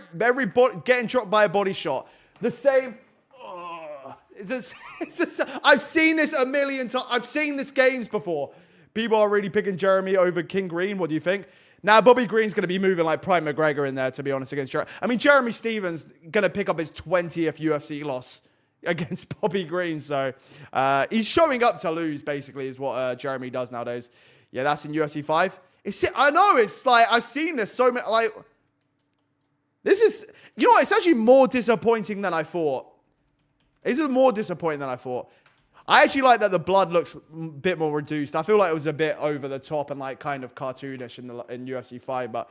getting dropped by a body shot. The same. I've seen this a million times. I've seen this games before. People are really picking Jeremy over King Green. What do you think? Now, Bobby Green's going to be moving like Prime McGregor in there, to be honest, against Jeremy. I mean, Jeremy Stevens going to pick up his 20th UFC loss against Bobby Green. So, he's showing up to lose, basically, is what Jeremy does nowadays. Yeah, that's in UFC 5. I know, it's like, I've seen this so many, like, this is, you know what, it's actually more disappointing than I thought. This is more disappointing than I thought. I actually like that the blood looks a bit more reduced. I feel like it was a bit over the top and like kind of cartoonish in UFC 5, but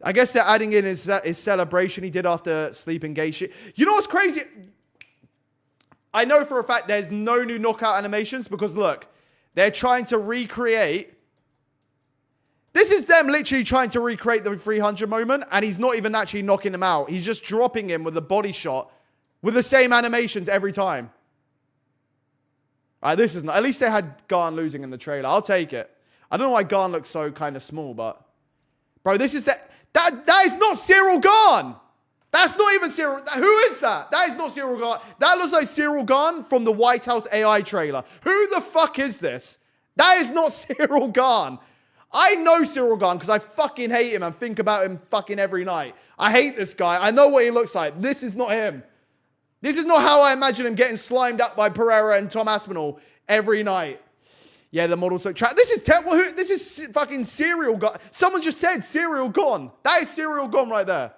I guess they're adding in his celebration he did after sleeping Gaethje. You know what's crazy? I know for a fact there's no new knockout animations because look, they're trying to recreate. This is them literally trying to recreate the 300 moment, and he's not even actually knocking him out. He's just dropping him with a body shot with the same animations every time. All right, this is not. At least they had Garn losing in the trailer. I'll take it. I don't know why Garn looks so kind of small, but bro, this is that is not Cyril Garn. That's not even Cyril. Who is that? That is not Cyril Garn. That looks like Cyril Garn from the White House AI trailer. Who the fuck is this? That is not Cyril Garn. I know Cyril Garn because I fucking hate him and think about him fucking every night. I hate this guy. I know what he looks like. This is not him. This is not how I imagine him getting slimed up by Pereira and Tom Aspinall every night. Yeah, the models look trash. This is terrible. This is fucking Cyril Garn. Someone just said Cyril Garn. That is Cyril Garn right there.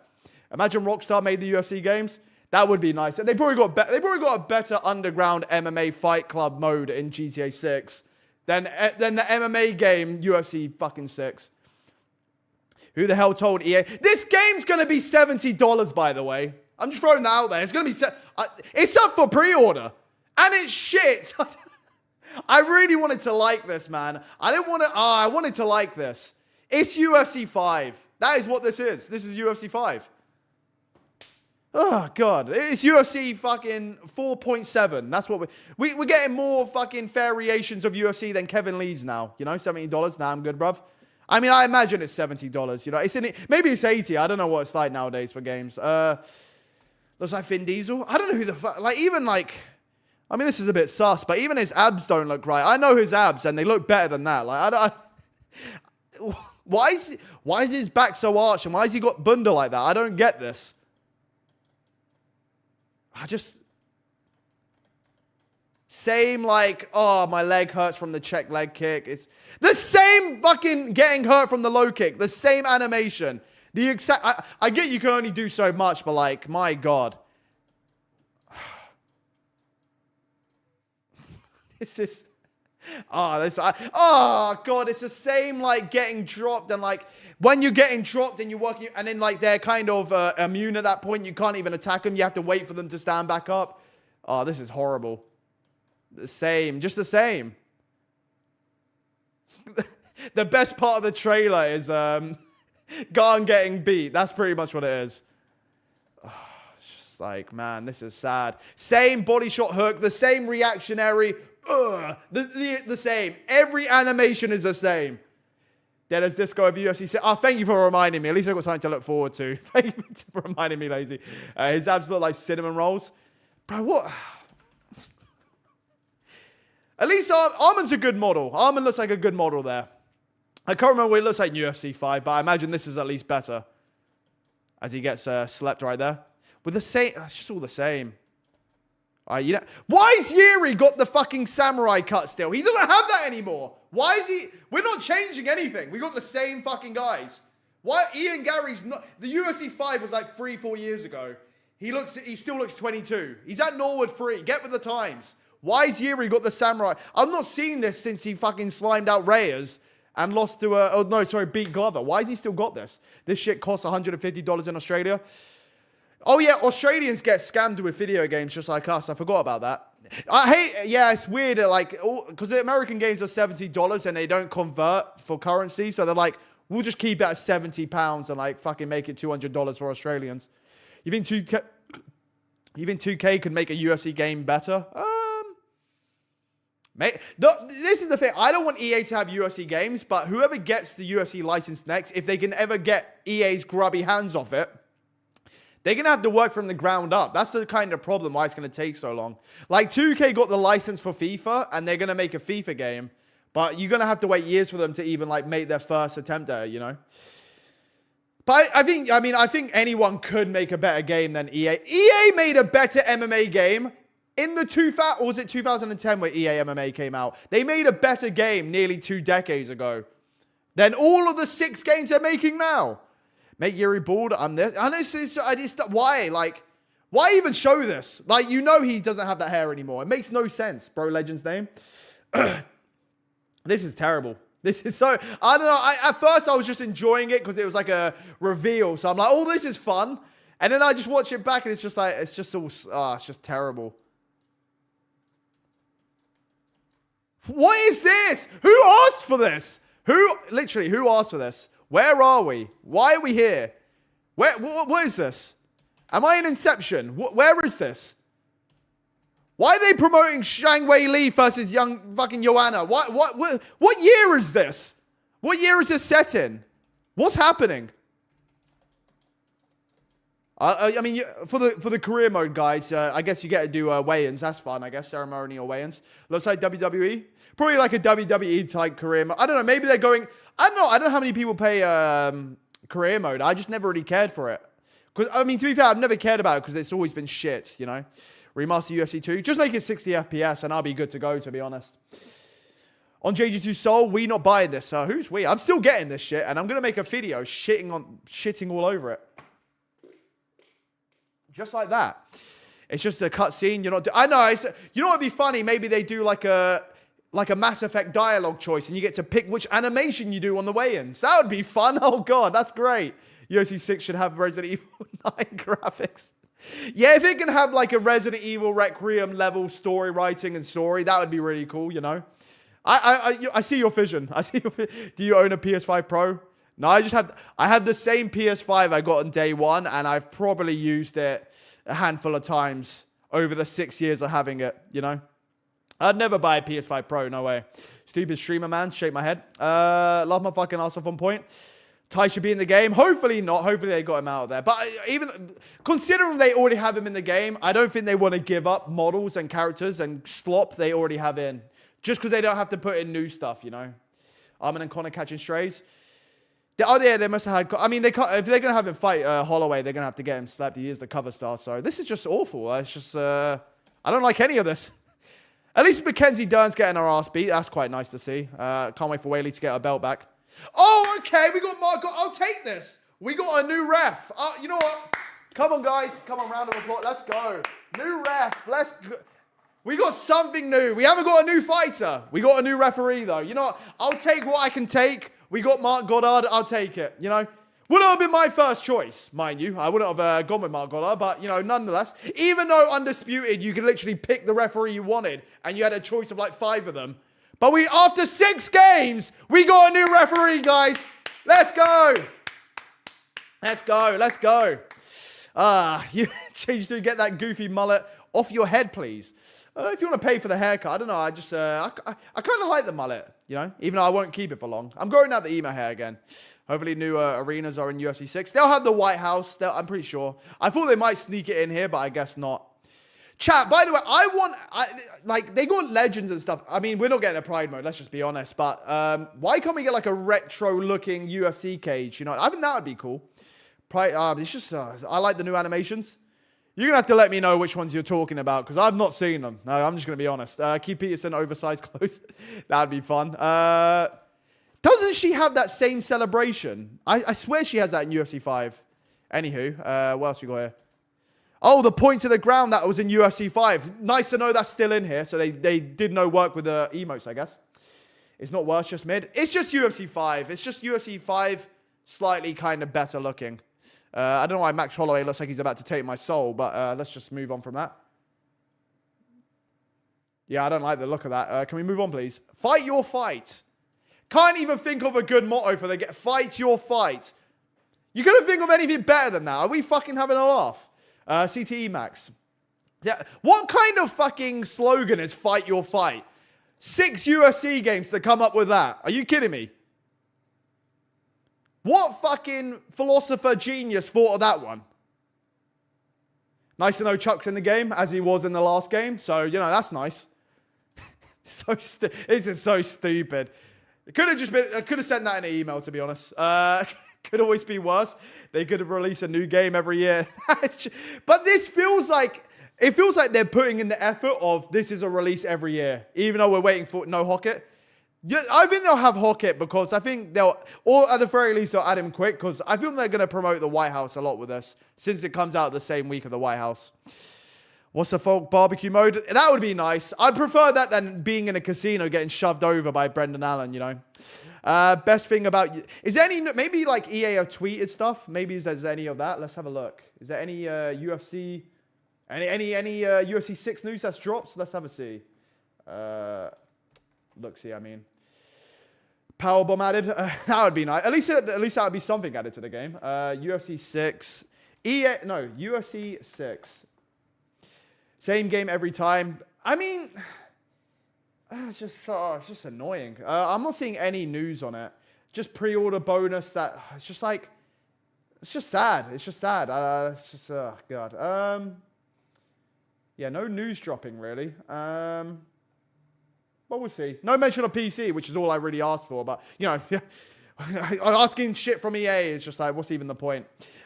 Imagine Rockstar made the UFC games. That would be nice. They probably got a better underground MMA Fight Club mode in GTA 6 than the MMA game UFC fucking 6. Who the hell told EA? This game's gonna be $70, by the way. I'm just throwing that out there. It's going to be it's up for pre-order. And it's shit. I really wanted to like this, man. I wanted to like this. It's UFC 5. That is what this is. This is UFC 5. Oh, God. It's UFC fucking 4.7. That's what we're getting more fucking variations of UFC than Kevin Lee's now. You know, $70. Nah, I'm good, bruv. I mean, I imagine it's $70. You know, maybe it's 80. I don't know what it's like nowadays for games. Looks like Vin Diesel. I don't know who the fuck. Like, even like, I mean, this is a bit sus, but even his abs don't look right. I know his abs, and they look better than that. Like, why is his back so arched, and why has he got bunda like that? I don't get this. Same like, oh, my leg hurts from the check leg kick. It's the same fucking getting hurt from the low kick. The same animation. The exact. I get you can only do so much, but like, my God. This is. Oh, God. It's the same like getting dropped and like when you're getting dropped and you're working and then like they're kind of immune at that point. You can't even attack them. You have to wait for them to stand back up. Oh, this is horrible. The same. Just the same. The best part of the trailer is Garn getting beat. That's pretty much what it is. Oh, it's just like, man, this is sad. Same body shot hook. The same reactionary. The same. Every animation is the same. Deada's Disco of UFC. Oh, thank you for reminding me. At least I've got something to look forward to. Thank you for reminding me, Lazy. His abs look like cinnamon rolls. Bro, what? At least Armin's a good model. Armin looks like a good model there. I can't remember what it looks like in UFC 5, but I imagine this is at least better. As he gets slept right there. With the same, it's just all the same. You know, why is Yuri got the fucking samurai cut still? He doesn't have that anymore. Why is he? We're not changing anything. We got the same fucking guys. Why Ian Gary's not? The UFC 5 was like 3-4 years ago. He still looks 22. He's at Norwood 3. Get with the times. Why is Yuri got the samurai? I'm not seeing this since he fucking slimed out Reyes and lost to beat Glover. Why has he still got this? This shit costs $150 in Australia. Oh yeah, Australians get scammed with video games just like us. I forgot about that. It's weird, like, because the American games are $70 and they don't convert for currency. So they're like, we'll just keep it at £70 and like fucking make it $200 for Australians. You think 2K could make a UFC game better? This is the thing. I don't want EA to have UFC games, but whoever gets the UFC license next, if they can ever get EA's grubby hands off it, they're going to have to work from the ground up. That's the kind of problem why it's going to take so long. Like 2K got the license for FIFA and they're going to make a FIFA game, but you're going to have to wait years for them to even like make their first attempt at it, you know? But I think anyone could make a better game than EA. EA made a better MMA game in the 2010 where EA MMA came out. They made a better game nearly 2 decades ago than all of the 6 games they're making now. Make Yuri bald. I'm this. Why? Like, why even show this? Like, you know he doesn't have that hair anymore. It makes no sense, bro. Legend's name. This is terrible. This is so... I don't know. At first, I was just enjoying it because it was like a reveal. So I'm like, oh, this is fun. And then I just watch it back and it's just like... It's just all... it's just terrible. What is this? Who asked for this? Who asked for this? Where are we? Why are we here? What is this? Am I in Inception? Where is this? Why are they promoting Zhang Wei Li versus young fucking Joanna? What year is this? What year is this set in? What's happening? I mean, for the career mode, guys, I guess you get to do weigh-ins. That's fun, I guess, ceremonial weigh-ins. Looks like WWE. Probably like a WWE type career mode. I don't know. Maybe they're going... I don't know. I don't know how many people pay career mode. I just never really cared for it. Because I mean, to be fair, I've never cared about it because it's always been shit, you know? Remaster UFC 2. Just make it 60 FPS and I'll be good to go, to be honest. On JG2 Soul, we not buying this. Who's we? I'm still getting this shit and I'm going to make a video shitting all over it. Just like that. It's just a cutscene. You're not... I know. You know what would be funny? Maybe they do like a Mass Effect dialogue choice and you get to pick which animation you do on the weigh-ins. That would be fun. Oh, God, that's great. UFC 6 should have Resident Evil 9 graphics. Yeah, if it can have like a Resident Evil Requiem level story writing and story, that would be really cool, you know? I see your vision. Do you own a PS5 Pro? No, I had the same PS5 I got on day one and I've probably used it a handful of times over the 6 years of having it, you know? I'd never buy a PS5 Pro, no way. Stupid streamer, man. Shake my head. Love my fucking ass off on point. Ty should be in the game. Hopefully not. Hopefully they got him out of there. But even considering they already have him in the game, I don't think they want to give up models and characters and slop they already have in. Just because they don't have to put in new stuff, you know. Armin and Connor catching strays. They must have had... I mean, if they're going to have him fight Holloway, they're going to have to get him slapped. He is the cover star. So this is just awful. It's just... I don't like any of this. At least Mackenzie Dern's getting her ass beat. That's quite nice to see. Can't wait for Whaley to get her belt back. Oh, okay. We got Mark. I'll take this. We got a new ref. You know what? Come on, guys. Come on, round of applause. Let's go. New ref. Let's go. We got something new. We haven't got a new fighter. We got a new referee, though. You know what? I'll take what I can take. We got Mark Goddard. I'll take it. You know? Wouldn't have been my first choice, mind you. I wouldn't have gone with Mark Goddard, but, you know, nonetheless, even though Undisputed, you could literally pick the referee you wanted, and you had a choice of like 5 of them. But after 6 games, we got a new referee, guys. Let's go. Let's go. Let's go. You just to get that goofy mullet off your head, please. If you want to pay for the haircut, I don't know. I kind of like the mullet, you know, even though I won't keep it for long. I'm growing out the emo hair again. Hopefully new arenas are in UFC 6. They'll have the White House. I'm pretty sure. I thought they might sneak it in here, but I guess not. Chat, by the way, they got legends and stuff. I mean, we're not getting a Pride mode, let's just be honest. But why can't we get like a retro-looking UFC cage? You know, I think that would be cool. Pride, it's just, I like the new animations. You're going to have to let me know which ones you're talking about, because I've not seen them. No, I'm just going to be honest. Keith Peterson, oversized clothes. That'd be fun. Doesn't she have that same celebration? I swear she has that in UFC 5. Anywho, what else we got here? Oh, the point to the ground that was in UFC 5. Nice to know that's still in here. So they did no work with the emotes, I guess. It's not worse, just mid. It's just UFC 5. It's just UFC 5 slightly kind of better looking. I don't know why Max Holloway looks like he's about to take my soul, but let's just move on from that. Yeah, I don't like the look of that. Can we move on, please? Fight your fight. Can't even think of a good motto for the get. Fight your fight. You couldn't think of anything better than that. Are we fucking having a laugh? CTE Max. Yeah. What kind of fucking slogan is fight your fight? 6 UFC games to come up with that. Are you kidding me? What fucking philosopher genius thought of that one? Nice to know Chuck's in the game, as he was in the last game. So, you know, that's nice. This is so stupid. It could have just been, I could have sent that in an email, to be honest. Could always be worse. They could have released a new game every year. But this feels like, it feels like they're putting in the effort of this is a release every year, even though we're waiting for no Hockett. Yeah, I think they'll have Hockett because I think they'll, or at the very least, they'll add him quick because I think they're going to promote the White House a lot with this since it comes out the same week of the White House. What's the folk barbecue mode? That would be nice. I'd prefer that than being in a casino getting shoved over by Brendan Allen, you know. Best thing about, is there any, maybe like EA have tweeted stuff? Maybe there's any of that. Let's have a look. Is there any UFC, any UFC 6 news that's dropped? Let's have a see. I mean. Powerbomb added. That would be nice. At least that would be something added to the game. UFC 6. UFC 6. Same game every time. I mean, it's just annoying. I'm not seeing any news on it. Just pre-order bonus that, it's just like, it's just sad. It's just sad. It's just, oh God. Yeah, no news dropping really. But we'll see. No mention of PC, which is all I really asked for. But, you know, asking shit from EA is just like, what's even the point?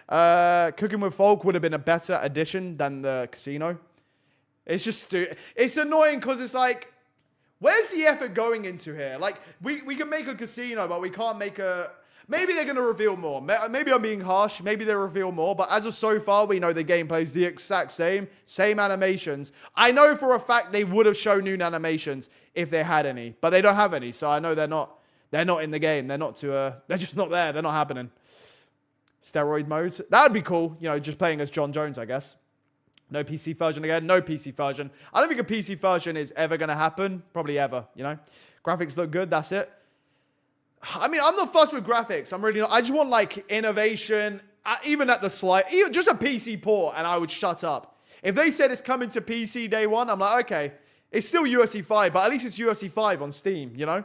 Cooking with Folk would have been a better addition than the casino. It's just, it's annoying because it's like, where's the effort going into here? Like, we can make a casino, but we can't make a... Maybe they're going to reveal more. Maybe I'm being harsh. Maybe they reveal more. But as of so far, we know the gameplay is the exact same. Same animations. I know for a fact they would have shown new animations if they had any. But they don't have any. So I know they're not in the game. They're just not there. They're not happening. Steroid modes. That would be cool. You know, just playing as John Jones, I guess. No PC version again. No PC version. I don't think a PC version is ever going to happen. Probably ever, you know. Graphics look good. That's it. I mean, I'm not fussed with graphics. I'm really not. I just want, like, innovation, even at the slide. Just a PC port, and I would shut up. If they said it's coming to PC day one, I'm like, okay. It's still UFC 5, but at least it's UFC 5 on Steam, you know?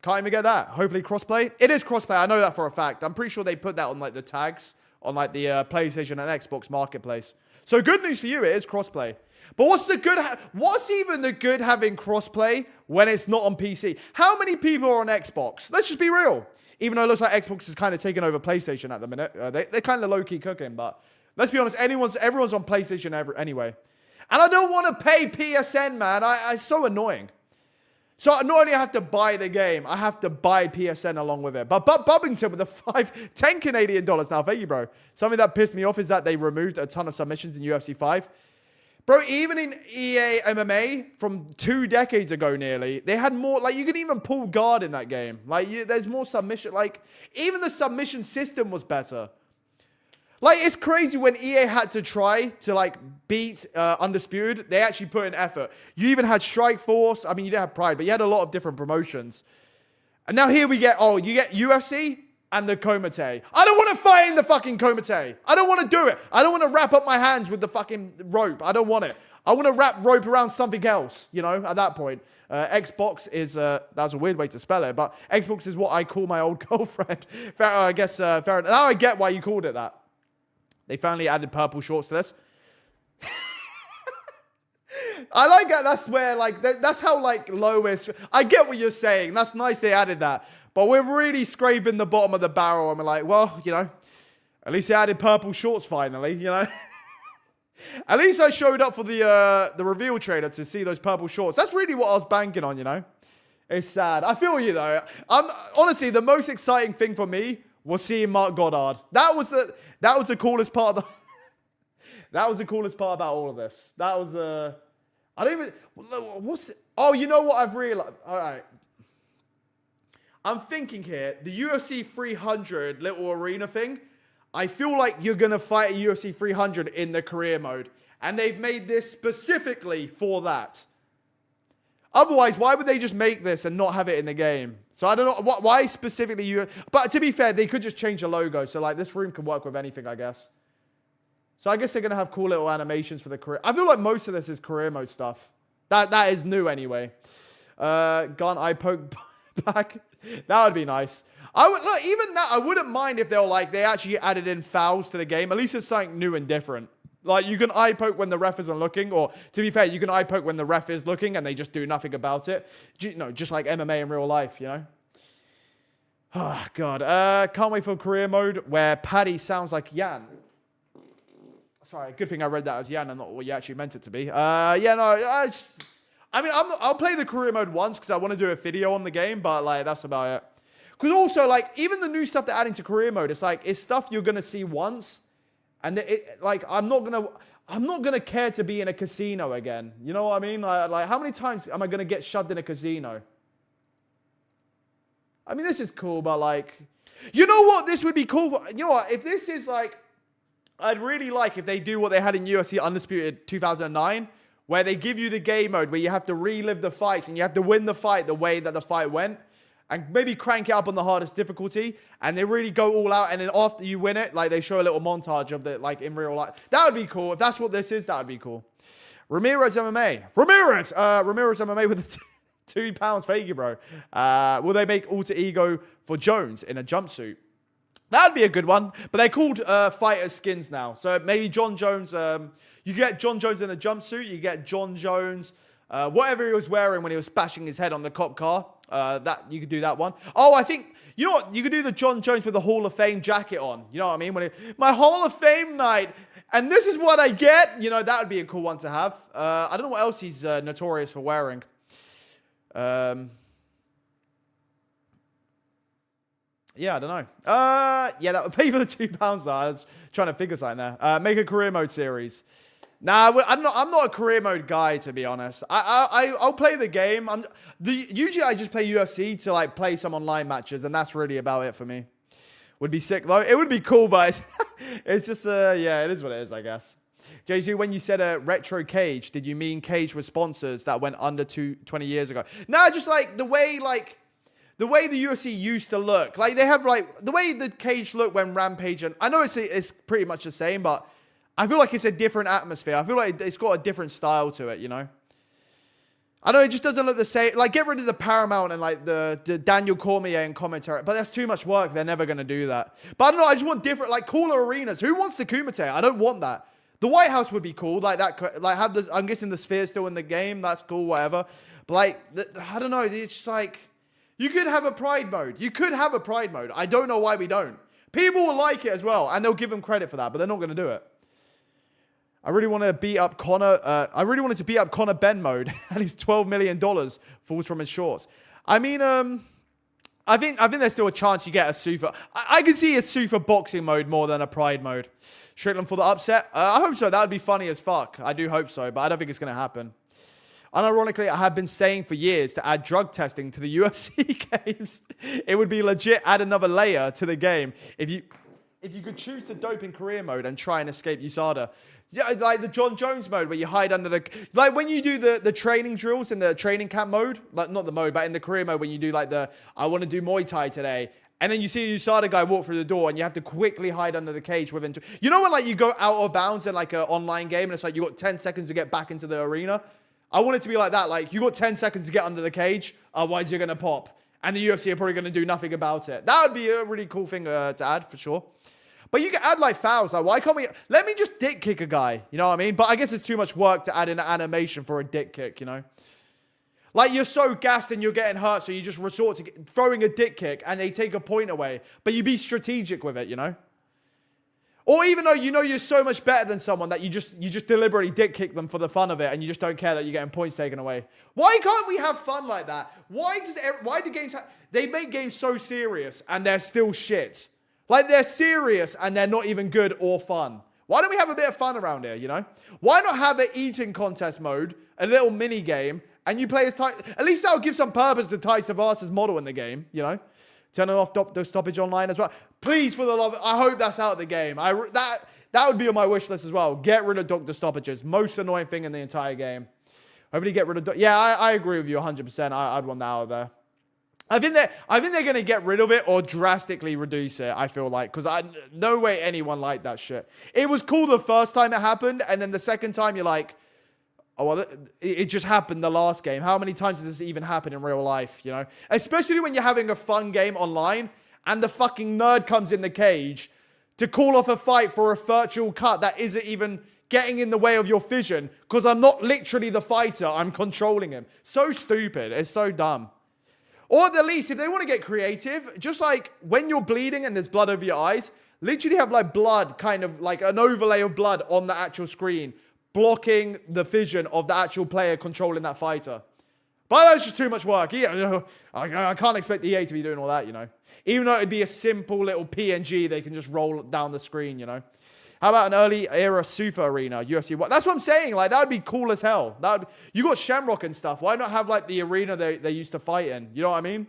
Can't even get that. Hopefully crossplay. It is crossplay. I know that for a fact. I'm pretty sure they put that on, like, the tags on, like, the PlayStation and Xbox marketplace. So good news for you, it is crossplay. But what's even the good having crossplay when it's not on PC? How many people are on Xbox? Let's just be real. Even though it looks like Xbox is kind of taking over PlayStation at the minute. They're kind of low-key cooking, but let's be honest, everyone's on PlayStation anyway. And I don't want to pay PSN, man. It's so annoying. So not only I have to buy the game, I have to buy PSN along with it. But Bubbington with the 10 Canadian dollars now. Thank you, bro. Something that pissed me off is that they removed a ton of submissions in UFC 5. Bro, even in EA MMA from 2 decades ago nearly, they had more, like, you could even pull guard in that game. Like, there's more submission. Like, even the submission system was better. Like, it's crazy when EA had to try to, like, beat Undisputed. They actually put in effort. You even had Strikeforce. I mean, you didn't have Pride, but you had a lot of different promotions. And now here we get, you get UFC and the Komite. I don't want to fight in the fucking Komite. I don't want to do it. I don't want to wrap up my hands with the fucking rope. I don't want it. I want to wrap rope around something else, you know, at that point. Xbox is, that's a weird way to spell it, but Xbox is what I call my old girlfriend. I guess, fair enough. Now I get why you called it that. They finally added purple shorts to this. I like that. That's where, like, that's how, like, lowest. I get what you're saying. That's nice they added that. But we're really scraping the bottom of the barrel. And we're like, well, you know, at least they added purple shorts finally, you know. At least I showed up for the reveal trailer to see those purple shorts. That's really what I was banking on, you know? It's sad. I feel you, though. Honestly, the most exciting thing for me was seeing Mark Goddard. That was the coolest part of the... That was the coolest part about all of this. That was... I don't even... What's... Oh, you know what I've realized? All right. I'm thinking here, the UFC 300 little arena thing, I feel like you're going to fight a UFC 300 in the career mode. And they've made this specifically for that. Otherwise, why would they just make this and not have it in the game? So I don't know, why specifically you... But to be fair, they could just change the logo. So like this room can work with anything, I guess. So I guess they're going to have cool little animations for the career. I feel like most of this is career mode stuff. That is new anyway. Gun eye poke back. That would be nice. Look, even that, I wouldn't mind if they were like, they actually added in fouls to the game. At least it's something new and different. Like, you can eye poke when the ref isn't looking, or to be fair, you can eye poke when the ref is looking and they just do nothing about it. Just like MMA in real life, you know? Oh, God. Can't wait for career mode where Paddy sounds like Yan. Sorry, good thing I read that as Yan and not what you actually meant it to be. I'll play the career mode once because I want to do a video on the game, but, like, that's about it. Because also, like, even the new stuff they're adding to career mode, it's stuff you're going to see once. And I'm not gonna care to be in a casino again. You know what I mean? Like how many times am I gonna get shoved in a casino? I mean, this is cool, but like, you know what? This would be cool. You know what? If this is like, I'd really like if they do what they had in UFC Undisputed 2009, where they give you the game mode where you have to relive the fights and you have to win the fight the way that the fight went. And maybe crank it up on the hardest difficulty. And they really go all out. And then after you win it, like they show a little montage of the, like in real life. That would be cool. If that's what this is, that would be cool. Ramirez MMA. Ramirez MMA with the £2 fake, bro. Will they make alter ego for Jones in a jumpsuit? That'd be a good one. But they're called fighter skins now. So maybe John Jones. You get John Jones in a jumpsuit. You get John Jones. Whatever he was wearing when he was bashing his head on the cop car. That you could do that one. Oh, I think, you know what? You could do the John Jones with the Hall of Fame jacket on. You know what I mean? My Hall of Fame night. And this is what I get. You know, that would be a cool one to have. I don't know what else he's notorious for wearing. Yeah, I don't know. Yeah, that would pay for the £2 though. I was trying to figure something there. Make a career mode series. Nah, I'm not a career mode guy, to be honest. I'll play the game. Usually I just play UFC to like play some online matches, and that's really about it for me. Would be sick though. It would be cool, but it's just yeah, it is what it is, I guess. JC, when you said a retro cage, did you mean cage with sponsors that went under 20 years ago? Nah, just like the way the UFC used to look. Like they have like the way the cage looked when Rampage, and I know it's pretty much the same, but I feel like it's a different atmosphere. I feel like it's got a different style to it, you know? I know it just doesn't look the same. Like, get rid of the Paramount and, like, the Daniel Cormier and commentary. But that's too much work. They're never going to do that. But I don't know. I just want different, like, cooler arenas. Who wants the Kumite? I don't want that. The White House would be cool. Like, that, like, have the, I'm guessing the Sphere's still in the game. That's cool, whatever. But, like, I don't know. It's just, like, you could have a Pride mode. You could have a Pride mode. I don't know why we don't. People will like it as well. And they'll give them credit for that. But they're not going to do it. I really want to beat up Conor. I really wanted to beat up Conor Ben mode, and his $12 million falls from his shorts. I mean, I think there's still a chance you get a super. I can see a super boxing mode more than a Pride mode. Strickland for the upset. I hope so. That would be funny as fuck. I do hope so, but I don't think it's going to happen. Unironically, I have been saying for years to add drug testing to the UFC games. It would be legit. Add another layer to the game if you could choose to dope in career mode and try and escape USADA. Yeah, like the John Jones mode where you hide under the... Like when you do the training drills in the training camp mode, like not the mode, but in the career mode when you do like I want to do Muay Thai today. And then you see a USADA guy walk through the door and you have to quickly hide under the cage within... You know when like you go out of bounds in like an online game and it's like you got 10 seconds to get back into the arena? I want it to be like that. Like you got 10 seconds to get under the cage, otherwise you're going to pop. And the UFC are probably going to do nothing about it. That would be a really cool thing to add for sure. But you can add like fouls. Like, why can't we... Let me just dick kick a guy. You know what I mean? But I guess it's too much work to add in an animation for a dick kick, you know? Like, you're so gassed and you're getting hurt, so you just resort to throwing a dick kick and they take a point away. But you be strategic with it, you know? Or even though you know you're so much better than someone that you just deliberately dick kick them for the fun of it and you just don't care that you're getting points taken away. Why can't we have fun like that? Why do games they make games so serious and they're still shit? Like they're serious and they're not even good or fun. Why don't we have a bit of fun around here, you know? Why not have an eating contest mode, a little mini game, and you play as At least that'll give some purpose to Tai Savaas's model in the game, you know? Turning off the stoppage online as well. Please, for the love of... I hope that's out of the game. That would be on my wish list as well. Get rid of Dr. Stoppages. Most annoying thing in the entire game. Hopefully get rid of... Yeah, I agree with you 100%. I'd want that out of there. I think they're going to get rid of it or drastically reduce it, I feel like. Because no way anyone liked that shit. It was cool the first time it happened. And then the second time you're like... Oh, well, it just happened the last game. How many times does this even happen in real life, you know? Especially when you're having a fun game online and the fucking nerd comes in the cage to call off a fight for a virtual cut that isn't even getting in the way of your vision because I'm not literally the fighter, I'm controlling him. So stupid. It's so dumb. Or at the least, if they want to get creative, just like when you're bleeding and there's blood over your eyes, literally have like blood, kind of like an overlay of blood on the actual screen, blocking the vision of the actual player controlling that fighter. But that's just too much work. Yeah, I can't expect EA to be doing all that, you know. Even though it'd be a simple little PNG they can just roll down the screen, you know. How about an early era Sufa arena, UFC? That's what I'm saying. Like, that would be cool as hell. You got Shamrock and stuff. Why not have, like, the arena they used to fight in? You know what I mean?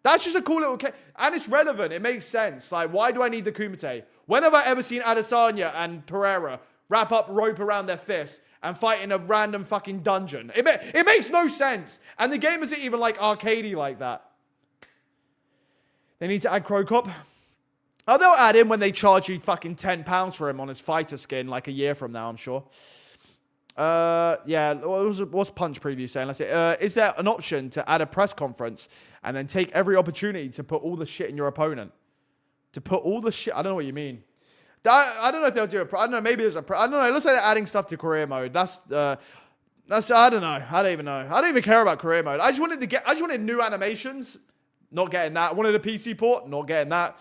That's just a cool little... And it's relevant. It makes sense. Like, why do I need the Kumite? When have I ever seen Adesanya and Pereira wrap up rope around their fists and fight in a random fucking dungeon? It makes no sense. And the game isn't even like arcadey like that. They need to add Crow Cop. Oh, they'll add him when they charge you fucking £10 for him on his fighter skin like a year from now, I'm sure. Yeah, what's Punch Preview saying? Let's say, is there an option to add a press conference and then take every opportunity to put all the shit in your opponent? To put all the shit... I don't know what you mean. I don't know if they'll do it. I don't know. Maybe there's a... I don't know. It looks like they're adding stuff to career mode. That's... I don't know. I don't even know. I don't even care about career mode. I just wanted new animations. Not getting that. I wanted a PC port. Not getting that.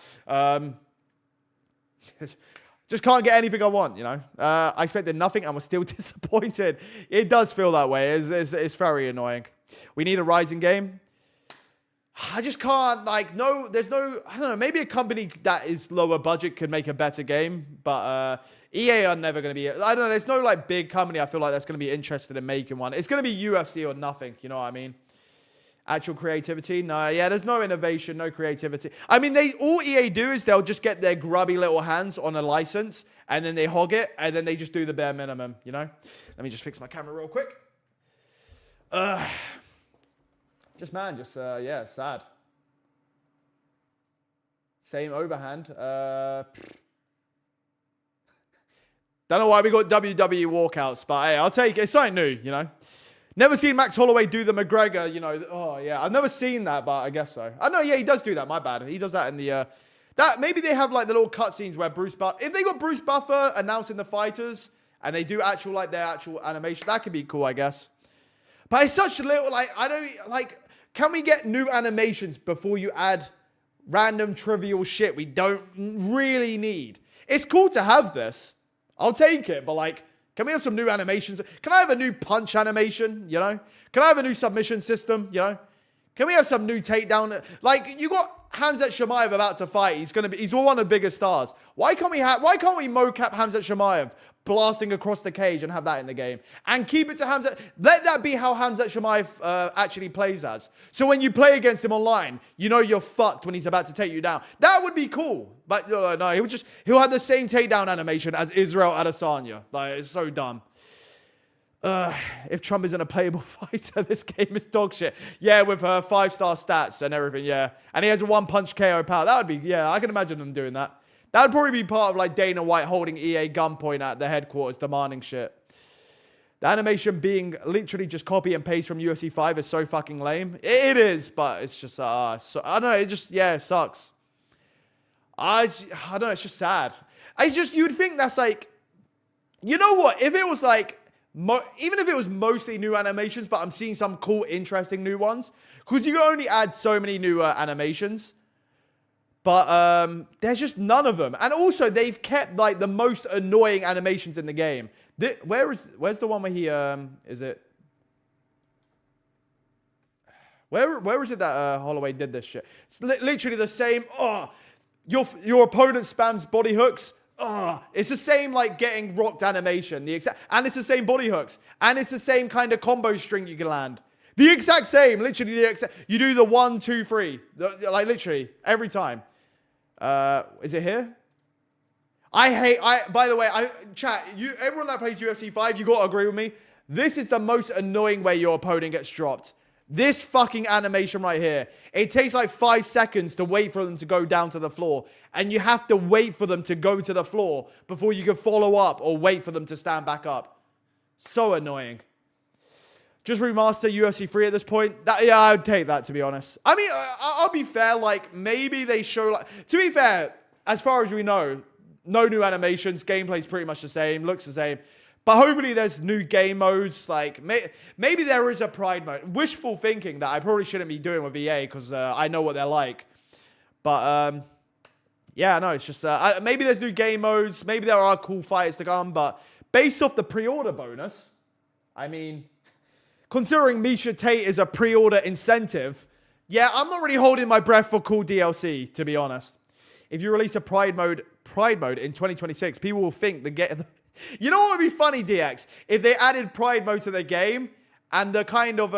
Just can't get anything I want, you know. I expected nothing and was still disappointed. It does feel that way. It's very annoying. We need a Rising game. I just can't, like, no, there's no, I don't know, maybe a company that is lower budget could make a better game, but EA are never going to be, I don't know, there's no, like, big company I feel like that's going to be interested in making one. It's going to be UFC or nothing, you know what I mean? Actual creativity? No, yeah, there's no innovation, no creativity. I mean, all EA do is they'll just get their grubby little hands on a license, and then they hog it, and then they just do the bare minimum, you know? Let me just fix my camera real quick. Yeah, sad. Same overhand. Don't know why we got WWE walkouts, but hey, I'll take it. It's something new, you know. Never seen Max Holloway do the McGregor, you know. Oh, yeah. I've never seen that, but I guess so. I know, yeah, he does do that. My bad. He does that in the... maybe they have, like, the little cutscenes where if they got Bruce Buffer announcing the fighters, and they do their actual animation, that could be cool, I guess. But it's such a little, like, I don't... Like... Can we get new animations before you add random trivial shit we don't really need? It's cool to have this. I'll take it, but like, can we have some new animations? Can I have a new punch animation, you know? Can I have a new submission system, you know? Can we have some new takedown? Like, you got Khamzat Chimaev about to fight. He's one of the biggest stars. Why can't we mocap Khamzat Chimaev blasting across the cage and have that in the game? And keep it to Khamzat. Let that be how Khamzat Chimaev actually plays as. So when you play against him online, you know you're fucked when he's about to take you down. That would be cool. But no, he'll have the same takedown animation as Israel Adesanya. Like, it's so dumb. If Trump isn't a playable fighter, this game is dog shit. Yeah, with her 5-star stats and everything, yeah. And he has a 1-punch KO power. That would be, yeah, I can imagine them doing that. That would probably be part of like Dana White holding EA gunpoint at the headquarters demanding shit. The animation being literally just copy and paste from UFC 5 is so fucking lame. It is, but it's just, I don't know, it sucks. I don't know, it's just sad. It's just, you'd think that's like, you know what, if it was like, even if it was mostly new animations, but I'm seeing some cool, interesting new ones, because you can only add so many new animations. But there's just none of them. And also, they've kept like the most annoying animations in the game. Where's the one where he is it? Where is it that Holloway did this shit? It's literally the same. Oh, your opponent spams body hooks. Oh, it's the same like getting rocked animation. And it's the same body hooks. And it's the same kind of combo string you can land. The exact same. Literally the exact. You do the 1, 2, 3. Like literally every time. Is it here? By the way, chat, everyone that plays UFC 5, you gotta agree with me. This is the most annoying way your opponent gets dropped. This fucking animation right here. It takes like 5 seconds to wait for them to go down to the floor. And you have to wait for them to go to the floor before you can follow up or wait for them to stand back up. So annoying. Just remaster UFC 3 at this point. Yeah, I would take that, to be honest. I mean, I'll be fair. Like, maybe they show... like. To be fair, as far as we know, no new animations. Gameplay's pretty much the same. Looks the same. But hopefully there's new game modes. Like, maybe there is a Pride mode. Wishful thinking that I probably shouldn't be doing with EA because I know what they're like. But, yeah, no, it's just... maybe there's new game modes. Maybe there are cool fighters to come. But based off the pre-order bonus, I mean... Considering Misha Tate is a pre-order incentive, yeah, I'm not really holding my breath for cool DLC, to be honest. If you release a Pride mode in 2026, people will think You know what would be funny, DX? If they added Pride mode to the game and the kind of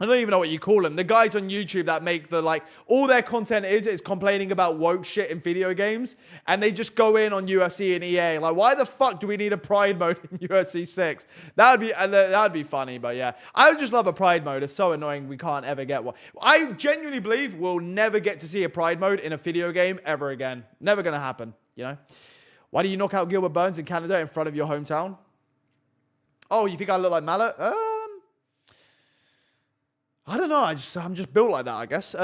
I don't even know what you call them. The guys on YouTube that make the, like, all their content is complaining about woke shit in video games. And they just go in on UFC and EA. Like, why the fuck do we need a Pride mode in UFC 6? That would be funny, but yeah. I would just love a Pride mode. It's so annoying we can't ever get one. I genuinely believe we'll never get to see a Pride mode in a video game ever again. Never going to happen, you know? Why do you knock out Gilbert Burns in Canada in front of your hometown? Oh, you think I look like Mallet? I don't know. I'm just built like that, I guess.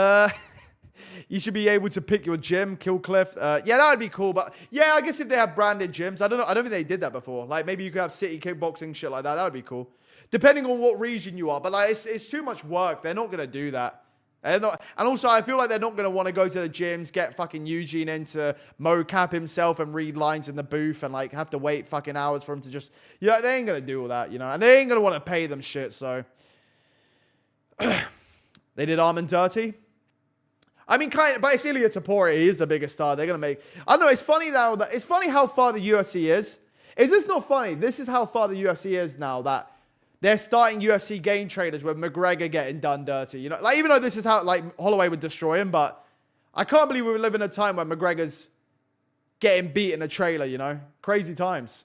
You should be able to pick your gym, Killcliff. Yeah, that would be cool. But yeah, I guess if they have branded gyms, I don't know. I don't think they did that before. Like maybe you could have city kickboxing, shit like that. That would be cool. Depending on what region you are. But like, it's too much work. They're not gonna do that. They're not, and also, I feel like they're not gonna want to go to the gyms, get fucking Eugene in to mocap himself and read lines in the booth, and like have to wait fucking hours for him to just. Yeah, they ain't gonna do all that, you know. And they ain't gonna want to pay them shit. So. They did Armin dirty. I mean, kind of, but it's Ilia Topuria. He is the biggest star. They're gonna make. I don't know. It's funny now. It's funny how far the UFC is. Is this not funny? This is how far the UFC is now. That they're starting UFC game trailers with McGregor getting done dirty. You know, like even though this is how like Holloway would destroy him, but I can't believe we live in a time where McGregor's getting beat in a trailer. You know, crazy times.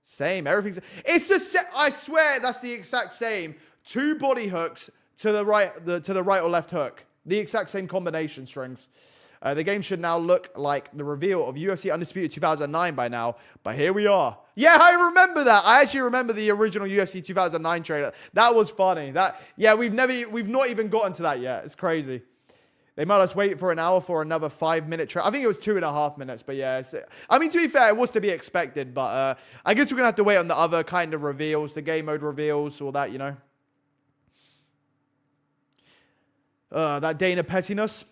Same. Everything's... It's the I swear that's the exact same. 2 body hooks to the right or left hook. The exact same combination strings. The game should now look like the reveal of UFC Undisputed 2009 by now. But here we are. Yeah, I remember that. I actually remember the original UFC 2009 trailer. That was funny. Yeah, we've not even gotten to that yet. It's crazy. They made us wait for an hour for another 5-minute trailer. I think it was 2.5 minutes, but yeah. I mean, to be fair, it was to be expected, but I guess we're going to have to wait on the other kind of reveals, the game mode reveals, all that, you know. That Dana pettiness.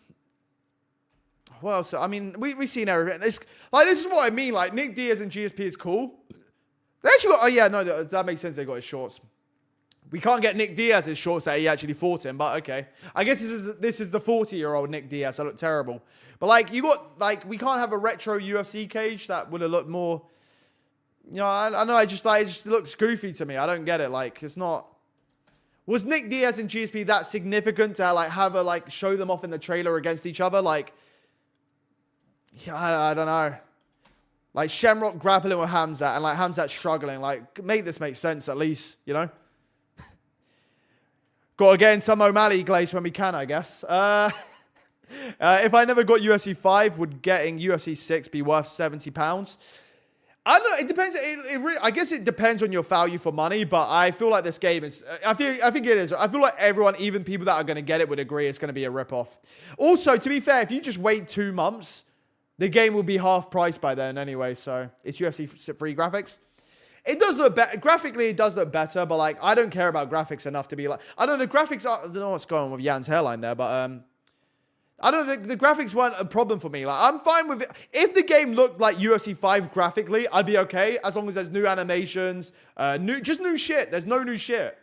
Well, so, I mean, we've seen everything. This is what I mean. Like, Nick Diaz and GSP is cool. They actually got, oh yeah, no, that makes sense. They got his shorts. We can't get Nick Diaz's shorts that he actually fought in, but okay. I guess this is the 40-year-old Nick Diaz. I look terrible. But like we can't have a retro UFC cage that would have looked more. You know, I know. It just looks goofy to me. I don't get it. Like it's not. Was Nick Diaz and GSP that significant to like have a like show them off in the trailer against each other? Like, yeah, I don't know. Like Shamrock grappling with Hamzat and like Hamzat struggling. Like make this make sense at least. You know. Got to get in some O'Malley glaze when we can, I guess. If I never got UFC 5, would getting UFC 6 be worth £70? I don't know. It depends. I guess it depends on your value for money, but I feel like this game is... I think it is. I feel like everyone, even people that are going to get it, would agree it's going to be a ripoff. Also, to be fair, if you just wait 2 months, the game will be half price by then anyway, so it's UFC free graphics. It does look better. Graphically, it does look better, but like, I don't care about graphics enough to be like, I know the graphics are, I don't know what's going on with Jan's hairline there, but I don't think the graphics weren't a problem for me. Like, I'm fine with it. If the game looked like UFC 5 graphically, I'd be okay as long as there's new animations, just new shit. There's no new shit.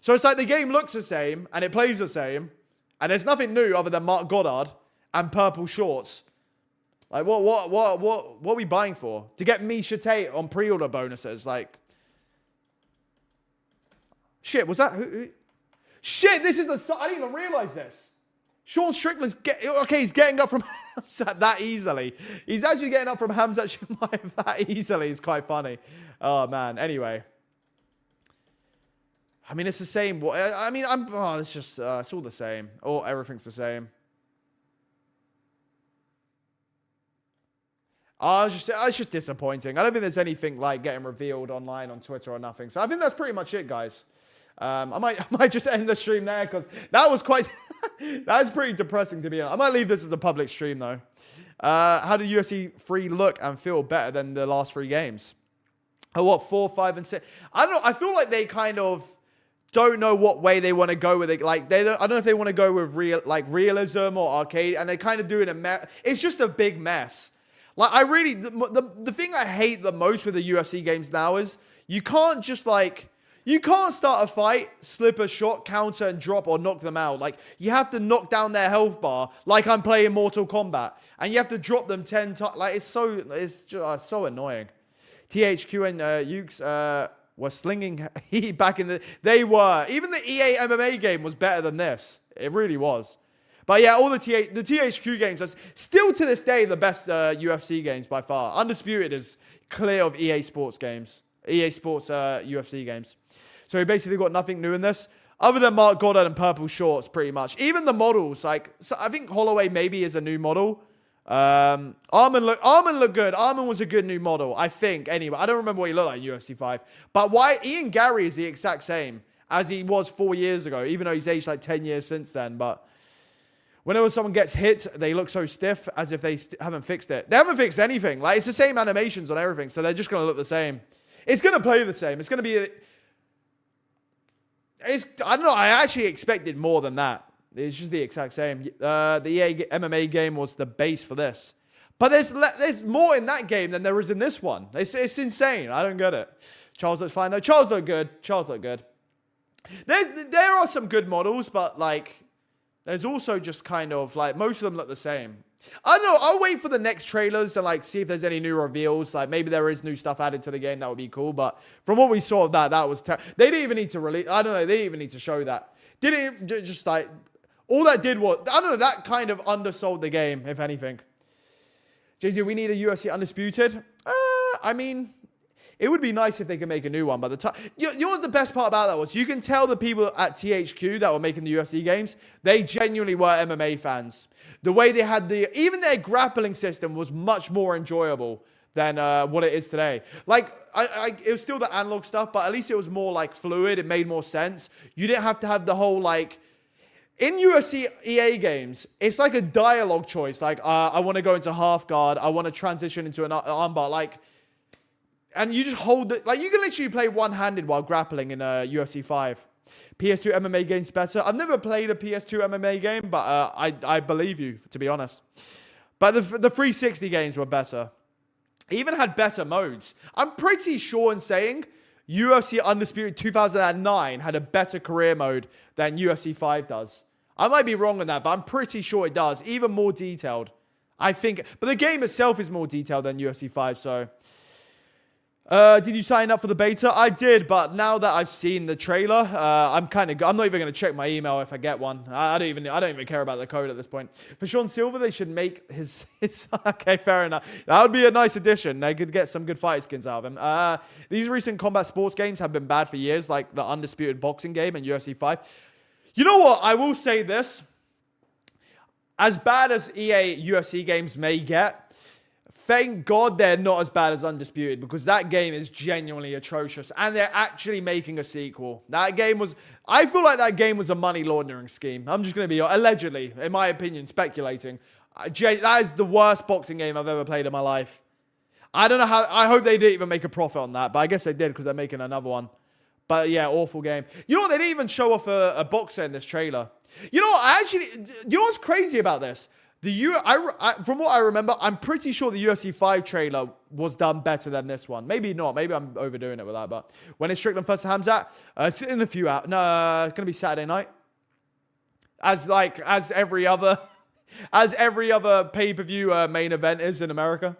So it's like the game looks the same and it plays the same, and there's nothing new other than Mark Goddard and purple shorts. Like, what are we buying for? To get Misha Tate on pre-order bonuses? Like, shit, was that who? Shit, this is I didn't even realize this. Sean Strickland's he's getting up from Hamzat that easily. He's actually getting up from Hamzat Chimaev that easily. It's quite funny. Oh, man. Anyway. I mean, it's the same. I mean, it's just, it's all the same. Everything's the same. It's just disappointing. I don't think there's anything like getting revealed online on Twitter or nothing. So I think that's pretty much it, guys. I might just end the stream there because that was quite... that is pretty depressing to be honest. I might leave this as a public stream though. How did UFC 3 look and feel better than the last 3 games? 4, 5, and 6? I don't know. I feel like they kind of don't know what way they want to go with it. Like I don't know if they want to go with realism or arcade, and they kind of do it a mess. It's just a big mess. Like I really, the thing I hate the most with the UFC games now is you can't just like, you can't start a fight, slip a shot, counter, and drop or knock them out. Like, you have to knock down their health bar like I'm playing Mortal Kombat. And you have to drop them 10 times. Like, it's just so annoying. THQ and Ukes were slinging heat back in the... They were. Even the EA MMA game was better than this. It really was. But yeah, all the THQ games are still to this day the best UFC games by far. Undisputed is clear of EA Sports games. EA Sports UFC games. So we basically got nothing new in this. Other than Mark Goddard and purple shorts, pretty much. Even the models, like, so I think Holloway maybe is a new model. Armin looked good. Armin was a good new model, I think. Anyway, I don't remember what he looked like in UFC 5. But why Ian Gary is the exact same as he was 4 years ago, even though he's aged like 10 years since then. But whenever someone gets hit, they look so stiff as if they haven't fixed it. They haven't fixed anything. Like, it's the same animations on everything, so they're just going to look the same. It's going to play the same. It's going to be... I don't know. I actually expected more than that. It's just the exact same. The EA MMA game was the base for this. But there's more in that game than there is in this one. It's insane. I don't get it. Charles looks fine, though. Charles looked good. There are some good models, but, like, there's also just kind of, like, most of them look the same. I don't know. I'll wait for the next trailers and, like, see if there's any new reveals. Like, maybe there is new stuff added to the game. That would be cool. But from what we saw of that was... they didn't even need to release... I don't know. They didn't even need to show that. Didn't just, like... All that did was... I don't know. That kind of undersold the game, if anything. JJ, we need a UFC Undisputed? I mean... It would be nice if they could make a new one, but you know what the best part about that was? You can tell the people at THQ that were making the UFC games, they genuinely were MMA fans. The way they had even their grappling system was much more enjoyable than what it is today. Like, it was still the analog stuff, but at least it was more, like, fluid. It made more sense. You didn't have to have the whole, like... In UFC EA games, it's like a dialogue choice. Like, I want to go into half guard. I want to transition into an armbar. Like... And you just hold it. Like, you can literally play one-handed while grappling in UFC 5. PS2 MMA game's better. I've never played a PS2 MMA game, but I believe you, to be honest. But the 360 games were better. It even had better modes. I'm pretty sure in saying UFC Undisputed 2009 had a better career mode than UFC 5 does. I might be wrong on that, but I'm pretty sure it does. Even more detailed. I think. But the game itself is more detailed than UFC 5, so... did you sign up for the beta? I did, but now that I've seen the trailer, I'm not even going to check my email if I get one. I don't even care about the code at this point. For Sean Silver, they should make his okay, fair enough. That would be a nice addition. They could get some good fighter skins out of him. These recent combat sports games have been bad for years, like the Undisputed boxing game and UFC 5. You know what? I will say this. As bad as EA UFC games may get, thank God they're not as bad as Undisputed, because that game is genuinely atrocious. And they're actually making a sequel. I feel like that game was a money laundering scheme. I'm just going to be, allegedly, in my opinion, speculating. That is the worst boxing game I've ever played in my life. I don't know how. I hope they didn't even make a profit on that, but I guess they did because they're making another one. But yeah, awful game. You know what? They didn't even show off a boxer in this trailer. You know what? You know what's crazy about this? From what I remember, I'm pretty sure the UFC 5 trailer was done better than this one. Maybe not. Maybe I'm overdoing it with that. But when it's Strickland versus Hamzat, it's in a few hours. No, it's gonna be Saturday night. As every other pay-per-view main event is in America.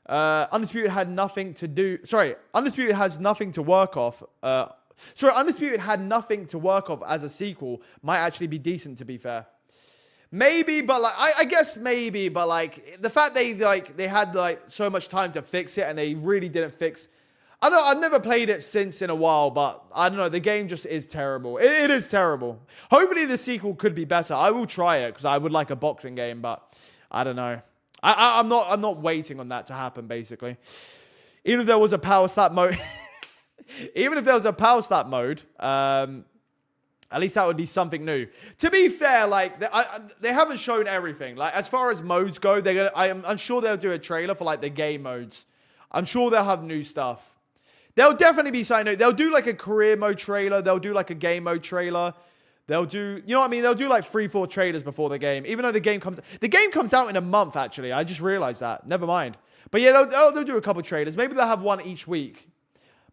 Undisputed had nothing to do. Sorry, Undisputed has nothing to work off. Undisputed had nothing to work off as a sequel. Might actually be decent, to be fair. Maybe, but like I guess maybe, but like the fact they had like so much time to fix it and they really didn't fix. I don't know, I've never played it since in a while, but I don't know. The game just is terrible. It is terrible. Hopefully the sequel could be better. I will try it because I would like a boxing game, but I don't know. I'm not waiting on that to happen. Basically, even if there was a power slap mode, at least that would be something new. To be fair, like they haven't shown everything. Like as far as modes go, I'm sure they'll do a trailer for like the game modes. I'm sure they'll have new stuff. There'll definitely be something new. They'll do like a career mode trailer. They'll do like a game mode trailer. They'll do, you know what I mean? They'll do like 3-4 trailers before the game. Even though the game comes out in a month, actually. I just realized that. Never mind. But yeah, they'll do a couple trailers. Maybe they'll have one each week.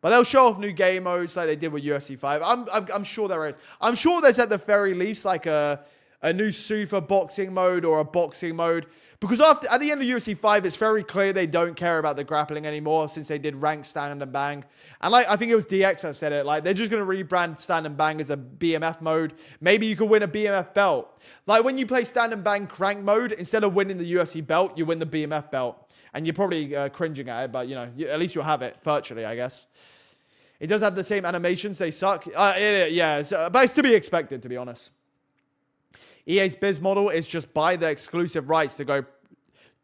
But they'll show off new game modes like they did with UFC 5. I'm sure there is. I'm sure there's at the very least like a new super boxing mode or a boxing mode. Because at the end of UFC 5, it's very clear they don't care about the grappling anymore since they did Rank Stand and Bang. And like I think it was DX that said it. Like they're just going to rebrand Stand and Bang as a BMF mode. Maybe you could win a BMF belt. Like when you play Stand and Bang crank mode, instead of winning the UFC belt, you win the BMF belt. And you're probably cringing at it, but you know, at least you'll have it virtually, I guess. It does have the same animations. They suck. But it's to be expected, to be honest. EA's biz model is just buy the exclusive rights to go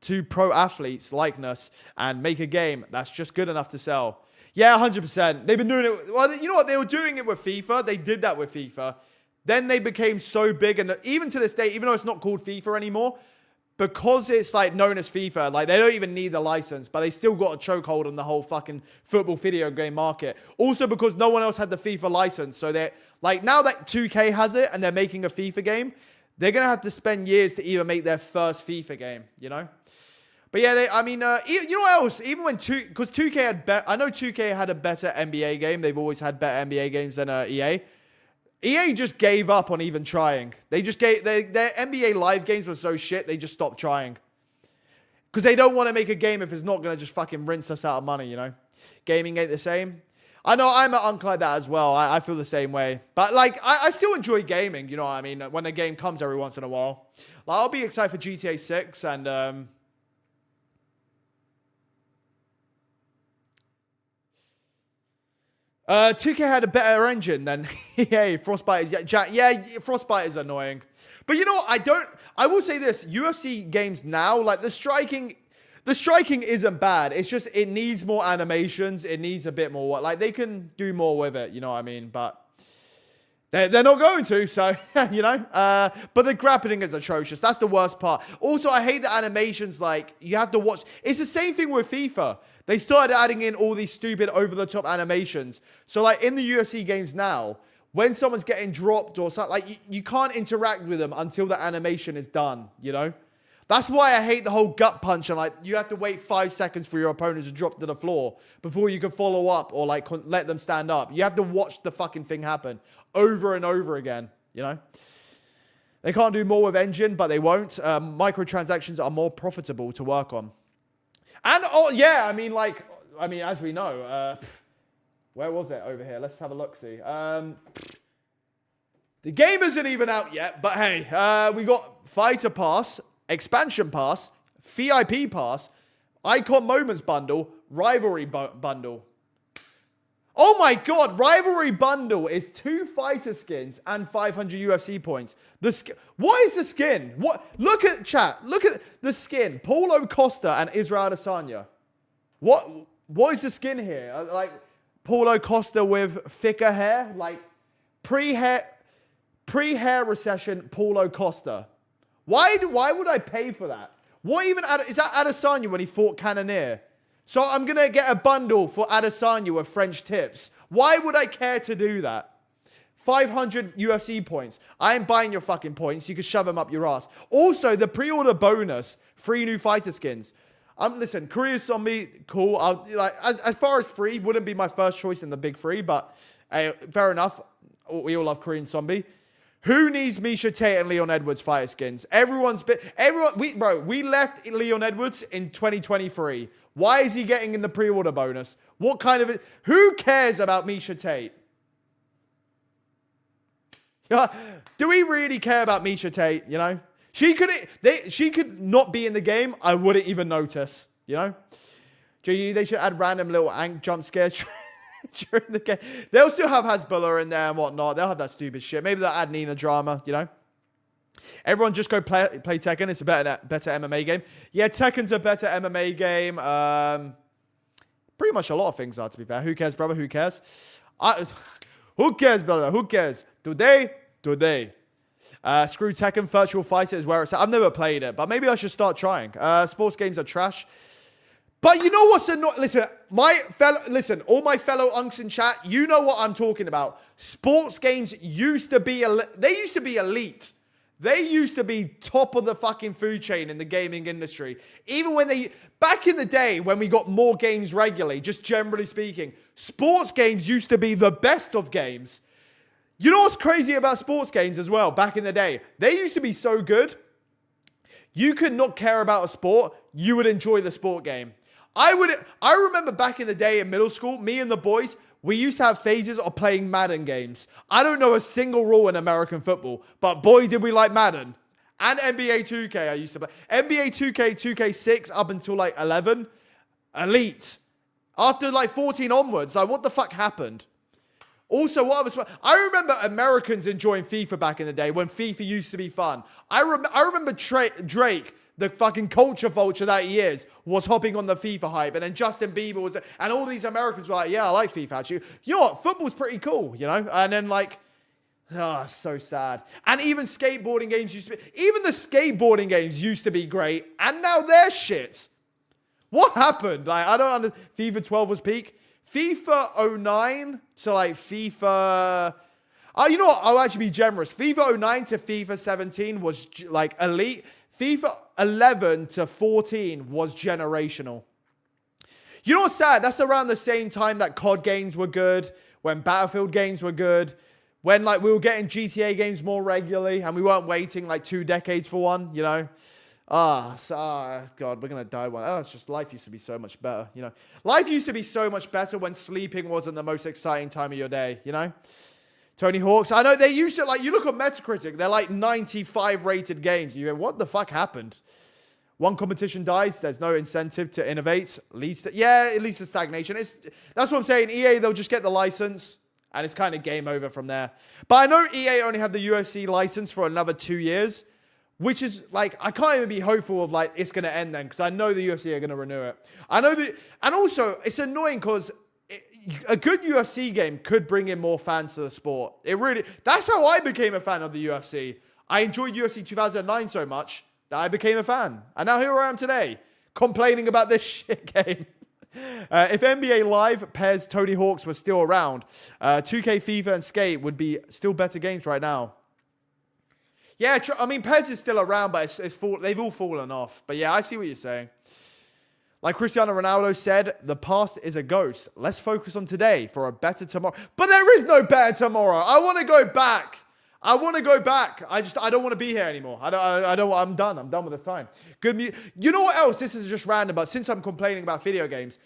to pro athletes likeness and make a game that's just good enough to sell. Yeah, 100%. They've been doing it. Well, you know what? They were doing it with FIFA. They did that with FIFA. Then they became so big, and even to this day, even though it's not called FIFA anymore, because it's like known as FIFA, like they don't even need the license, but they still got a chokehold on the whole fucking football video game market. Also because no one else had the FIFA license. So they're like, now that 2K has it and they're making a FIFA game, they're going to have to spend years to even make their first FIFA game, you know? But yeah, you know what else? Even when because 2K had I know 2K had a better NBA game. They've always had better NBA games than EA. EA just gave up on even trying. They just their NBA live games were so shit, they just stopped trying. Because they don't want to make a game if it's not going to just fucking rinse us out of money, you know? Gaming ain't the same. I know I'm an uncle like that as well. I feel the same way. But like, I still enjoy gaming, you know what I mean? When a game comes every once in a while. Like, I'll be excited for GTA 6 and... 2K had a better engine than EA. Frostbite is... Yeah, Frostbite is annoying. But you know what? I will say this. UFC games now, like the striking isn't bad. It's just, it needs more animations. It needs a bit more, like they can do more with it. You know what I mean? But they're not going to, so, you know. But the grappling is atrocious. That's the worst part. Also, I hate the animations, like, you have to watch. It's the same thing with FIFA. They started adding in all these stupid over-the-top animations. So, like, in the UFC games now, when someone's getting dropped or something, like, you can't interact with them until the animation is done, you know? That's why I hate the whole gut punch and, like, you have to wait 5 seconds for your opponent to drop to the floor before you can follow up or, like, let them stand up. You have to watch the fucking thing happen over and over again, you know? They can't do more with engine, but they won't. Microtransactions are more profitable to work on. And, oh, yeah, as we know, where was it over here? Let's have a look-see. The game isn't even out yet, but hey, we got Fighter Pass, Expansion Pass, VIP Pass, Icon Moments Bundle, Rivalry Bundle. Oh my god, Rivalry Bundle is 2 fighter skins and 500 UFC points. What is the skin? Look at chat. Look at the skin. Paulo Costa and Israel Adesanya. What is the skin here? Like Paulo Costa with thicker hair, like pre-hair recession Paulo Costa. Why would I pay for that? What even is that Adesanya when he fought Cannonier? So I'm going to get a bundle for Adesanya with French tips. Why would I care to do that? 500 UFC points. I ain't buying your fucking points. You can shove them up your ass. Also, the pre-order bonus, 3 new fighter skins. Listen, Korea Zombie, cool. As far as free, wouldn't be my first choice in the big three, but fair enough. We all love Korean Zombie. Who needs Misha Tate and Leon Edwards fighter skins? We left Leon Edwards in 2023. Why is he getting in the pre-order bonus? What kind of who cares about Misha Tate? Yeah, do we really care about Misha Tate? You know, she could not be in the game. I wouldn't even notice. You know, they should add random little jump scares during the game. They'll still have Hasbulla in there and whatnot. They'll have that stupid shit. Maybe they'll add Nina drama. You know, everyone just go play Tekken. It's a better MMA game. Yeah, Tekken's a better MMA game. Pretty much a lot of things are, to be fair. Who cares, brother? Who cares? Who cares, brother? Who cares? Today. Screw Tekken. Virtual Fighter is where it's at. I've never played it, but maybe I should start trying. Sports games are trash. But you know what's annoying? Listen, all my fellow unks in chat, you know what I'm talking about. Sports games used to be elite. They used to be top of the fucking food chain in the gaming industry. Even when back in the day when we got more games regularly, just generally speaking, sports games used to be the best of games. You know what's crazy about sports games as well? Back in the day, they used to be so good. You could not care about a sport. You would enjoy the sport game. I remember back in the day in middle school, me and the boys, we used to have phases of playing Madden games. I don't know a single rule in American football, but boy, did we like Madden. And NBA 2K I used to play. NBA 2K, 2K6 up until like 11. Elite. After like 14 onwards, like what the fuck happened? Also, I remember Americans enjoying FIFA back in the day when FIFA used to be fun. I remember Drake, the fucking culture vulture that he is, was hopping on the FIFA hype. And then Justin Bieber was, and all these Americans were like, yeah, I like FIFA actually. You know what? Football's pretty cool, you know? And then like, so sad. And even skateboarding games even the skateboarding games used to be great. And now they're shit. What happened? Like, I don't understand. FIFA 12 was peak. FIFA 09 to like FIFA... you know what? I'll actually be generous. FIFA 09 to FIFA 17 was like elite. FIFA 11 to 14 was generational. You know what's sad? That's around the same time that COD games were good, when Battlefield games were good, when like we were getting GTA games more regularly and we weren't waiting like 2 decades for one, you know? God, we're going to die one. It's just life used to be so much better, you know? Life used to be so much better when sleeping wasn't the most exciting time of your day, you know? Tony Hawk's. I know they used to, like, you look at Metacritic, they're like 95 rated games. You go, what the fuck happened? One competition dies, there's no incentive to innovate. It leads to stagnation. That's what I'm saying. EA, they'll just get the license, and it's kind of game over from there. But I know EA only have the UFC license for another 2 years. Which is, like, I can't even be hopeful of, like, it's going to end then. Because I know the UFC are going to renew it. And also, it's annoying because a good UFC game could bring in more fans to the sport. That's how I became a fan of the UFC. I enjoyed UFC 2009 so much that I became a fan. And now here I am today, complaining about this shit game. If NBA Live pairs Tony Hawk's were still around, 2K, FIFA, and Skate would be still better games right now. Yeah, I mean, Pez is still around, but they've all fallen off. But yeah, I see what you're saying. Like Cristiano Ronaldo said, the past is a ghost. Let's focus on today for a better tomorrow. But there is no better tomorrow. I want to go back. I don't want to be here anymore. I'm done. I'm done with this time. Good music. You know what else? This is just random, but since I'm complaining about video games,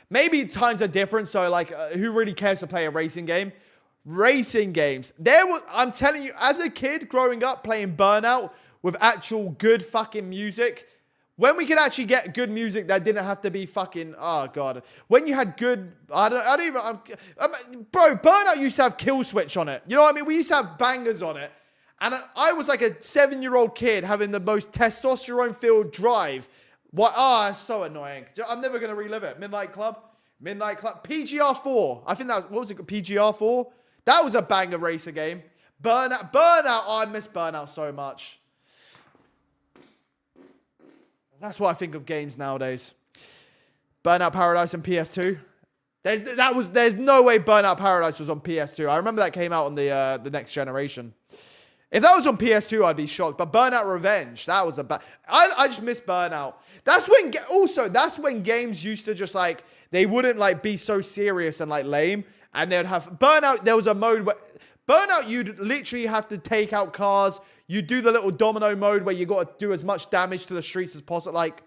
maybe times are different. So like, who really cares to play a racing game? Racing games. I'm telling you, as a kid growing up playing Burnout with actual good fucking music, when we could actually get good music that didn't have to be fucking, oh god. When you had good, bro, Burnout used to have Kill Switch on it. You know what I mean? We used to have bangers on it. And I was like a 7-year-old kid having the most testosterone-filled drive. It's so annoying. I'm never going to relive it. Midnight Club. PGR4. I think what was it? PGR4? That was a banger racer game. Burnout. Oh, I miss Burnout so much. That's what I think of games nowadays. Burnout Paradise and PS2. There's no way Burnout Paradise was on PS2. I remember that came out on the next generation. If that was on PS2, I'd be shocked. But Burnout Revenge, that was a bad. I just miss Burnout. That's when games used to just like, they wouldn't like be so serious and like lame, and they'd have Burnout. There was a mode where Burnout, you'd literally have to take out cars. You do the little domino mode where you got to do as much damage to the streets as possible. Like,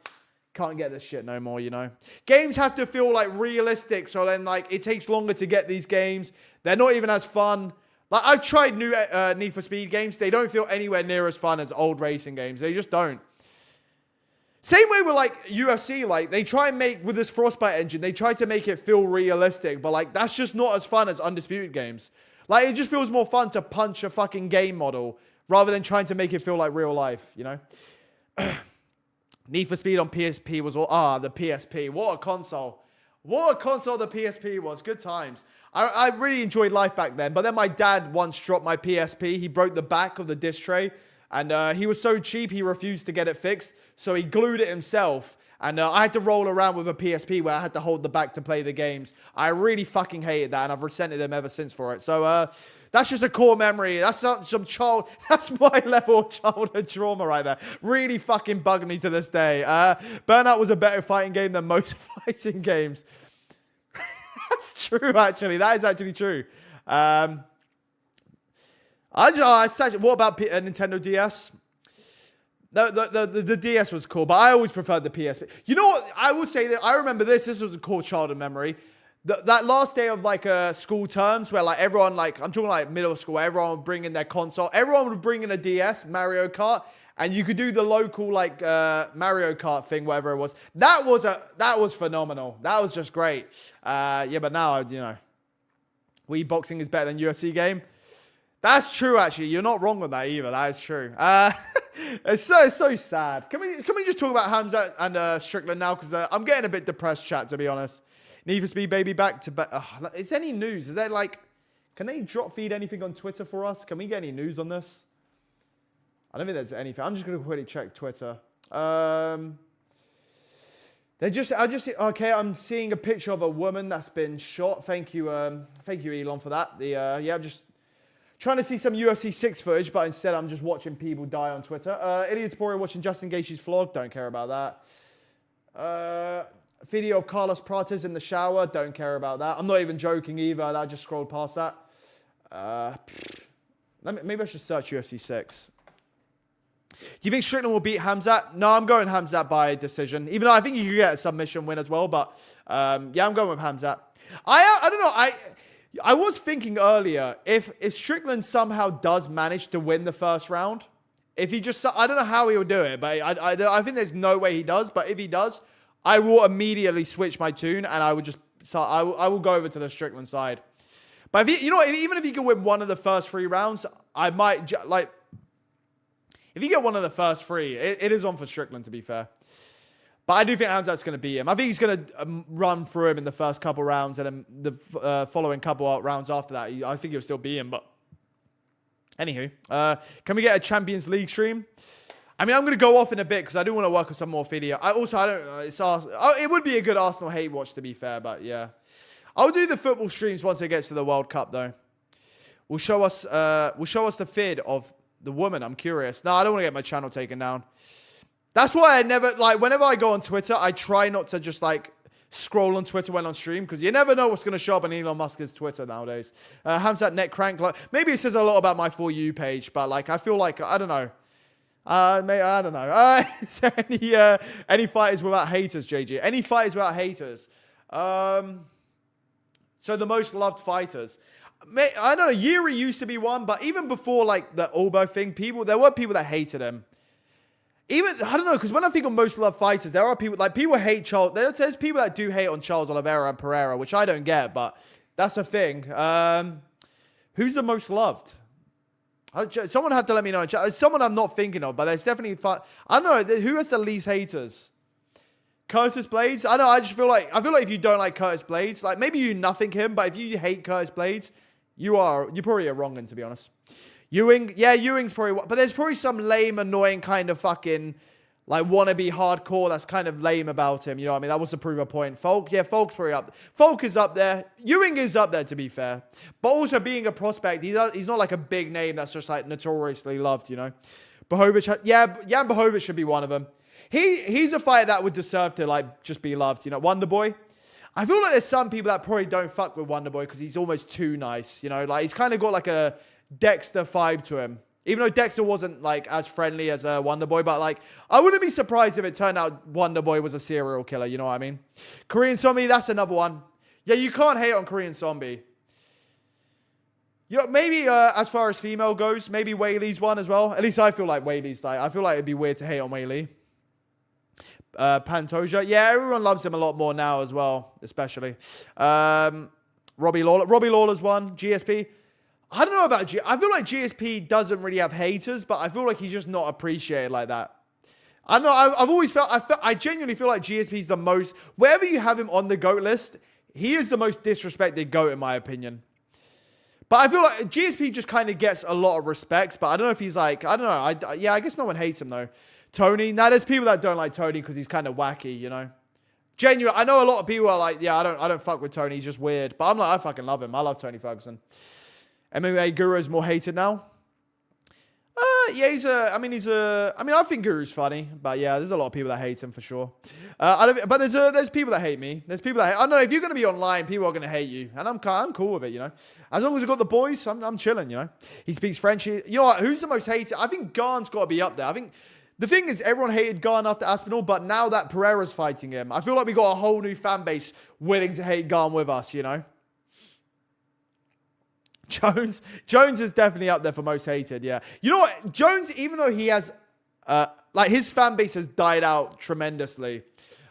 can't get this shit no more, you know. Games have to feel like realistic, so then like it takes longer to get these games. They're not even as fun. Like, I've tried new Need for Speed games. They don't feel anywhere near as fun as old racing games. They just don't. Same way with like UFC, like they try and make with this Frostbite engine, they try to make it feel realistic, but like that's just not as fun as Undisputed games. Like it just feels more fun to punch a fucking game model rather than trying to make it feel like real life, you know? Need for Speed on PSP was all, the PSP. What a console. What a console the PSP was. Good times. I really enjoyed life back then, but then my dad once dropped my PSP. He broke the back of the disc tray. And he was so cheap, he refused to get it fixed. So he glued it himself. And I had to roll around with a PSP where I had to hold the back to play the games. I really fucking hated that. And I've resented him ever since for it. So that's just a core memory. That's not some that's my level of childhood trauma right there. Really fucking bugged me to this day. Burnout was a better fighting game than most fighting games. That's true, actually. That is actually true. What about Nintendo DS? The DS was cool, but I always preferred the PSP. You know what? I will say that I remember this. This was a cool childhood memory. That last day of like school terms where like everyone, like I'm talking like middle school, everyone would bring in their console. Everyone would bring in a DS, Mario Kart, and you could do the local like Mario Kart thing, whatever it was. That was phenomenal. That was just great. Yeah, but now, you know, Wii boxing is better than UFC game. That's true, actually. You're not wrong on that either. That is true. It's so sad. Can we just talk about Hamza and Strickland now? Because I'm getting a bit depressed, chat, to be honest. Need for Speed Baby back to... is any news? Is there like... Can they drop feed anything on Twitter for us? Can we get any news on this? I don't think there's anything. I'm just going to quickly check Twitter. Okay, I'm seeing a picture of a woman that's been shot. Thank you, Elon, for that. I'm just... trying to see some UFC 6 footage, but instead I'm just watching people die on Twitter. Idiot Taporia watching Justin Gaethje's vlog. Don't care about that. Video of Carlos Prates in the shower. Don't care about that. I'm not even joking either. I just scrolled past that. Maybe I should search UFC 6. Do you think Strickland will beat Hamzat? No, I'm going Hamzat by decision. Even though I think he could get a submission win as well. But yeah, I'm going with Hamzat. I don't know. I was thinking earlier, if Strickland somehow does manage to win the first round, if he just, I don't know how he will do it, but I think there's no way he does. But if he does, I will immediately switch my tune and I would just, I will go over to the Strickland side. But if he, even if he can win one of the first 3 rounds, I might, like, if you get one of the first 3, it is on for Strickland, to be fair. But I do think Hamzat's going to beat him. I think he's going to run through him in the first couple rounds, and then the following couple of rounds after that, I think he'll still beat him. But anywho, can we get a Champions League stream? I mean, I'm going to go off in a bit because I do want to work on some more video. It would be a good Arsenal hate watch, to be fair, but yeah. I'll do the football streams once it gets to the World Cup, though. Will show us the vid of the woman. I'm curious. No, I don't want to get my channel taken down. That's why I never, like, whenever I go on Twitter, I try not to just, like, scroll on Twitter when on stream, because you never know what's going to show up on Elon Musk's Twitter nowadays. Hamzat Net Crank, like, maybe it says a lot about my For You page, but, like, I feel like, I don't know. I don't know. Is there any fighters without haters, JG? Any fighters without haters? So the most loved fighters. I don't know, Yuri used to be one, but even before, like, the Albo thing, there were people that hated him. Even, I don't know, because when I think of most loved fighters, there are people, like, people hate Charles. There's people that do hate on Charles Oliveira and Pereira, which I don't get, but that's a thing. Who's the most loved? Someone had to let me know. Someone I'm not thinking of, but there's definitely, I don't know, who has the least haters? Curtis Blades? I don't know, I feel like if you don't like Curtis Blades, like, maybe you nothing him, but if you hate Curtis Blades, you're probably a wrong one, to be honest. Ewing's probably, but there's probably some lame, annoying kind of fucking, like wannabe hardcore that's kind of lame about him. You know what I mean? That was to prove a point. Folk, yeah, Folk's pretty up. Folk is up there. Ewing is up there, to be fair. But also being a prospect, he's not like a big name that's just like notoriously loved, you know? Bohovic, Jan Bohovic should be one of them. He's a fighter that would deserve to like just be loved, you know? Wonderboy. I feel like there's some people that probably don't fuck with Wonderboy because he's almost too nice, you know? Like he's kind of got like a Dexter vibe to him. Even though Dexter wasn't like as friendly as Wonderboy, but like I wouldn't be surprised if it turned out Wonderboy was a serial killer. You know what I mean? Korean Zombie, that's another one. Yeah, you can't hate on Korean Zombie. You know, maybe as far as female goes, maybe Whaley's one as well. At least I feel like Whaley's like. I feel like it'd be weird to hate on Whaley. Pantoja, yeah, everyone loves him a lot more now as well, especially. Robbie Lawler. Robbie Lawler's one. GSP. I don't know about I feel like GSP doesn't really have haters, but I feel like he's just not appreciated like that. I don't know. I've always I genuinely feel like GSP's the most, wherever you have him on the GOAT list, he is the most disrespected GOAT in my opinion. But I feel like GSP just kind of gets a lot of respect, but I don't know if he's like, I don't know. Yeah, I guess no one hates him though. Tony. Now there's people that don't like Tony because he's kind of wacky, you know. Genuine. I know a lot of people are like, yeah, I don't fuck with Tony. He's just weird. But I'm like, I fucking love him. I love Tony Ferguson. MMA Guru is more hated now. Yeah, I think Guru's funny, but yeah, there's a lot of people that hate him for sure. But there's people that hate me. There's people that hate, I don't know, if you're going to be online, people are going to hate you. And I'm cool with it, you know. As long as I've got the boys, I'm chilling, you know. He speaks French. You know what? Who's the most hated? I think Garn's got to be up there. I think the thing is, everyone hated Garn after Aspinall, but now that Pereira's fighting him, I feel like we got a whole new fan base willing to hate Garn with us, you know. Jones is definitely up there for most hated, yeah. You know what? Jones, even though he has, like his fan base has died out tremendously.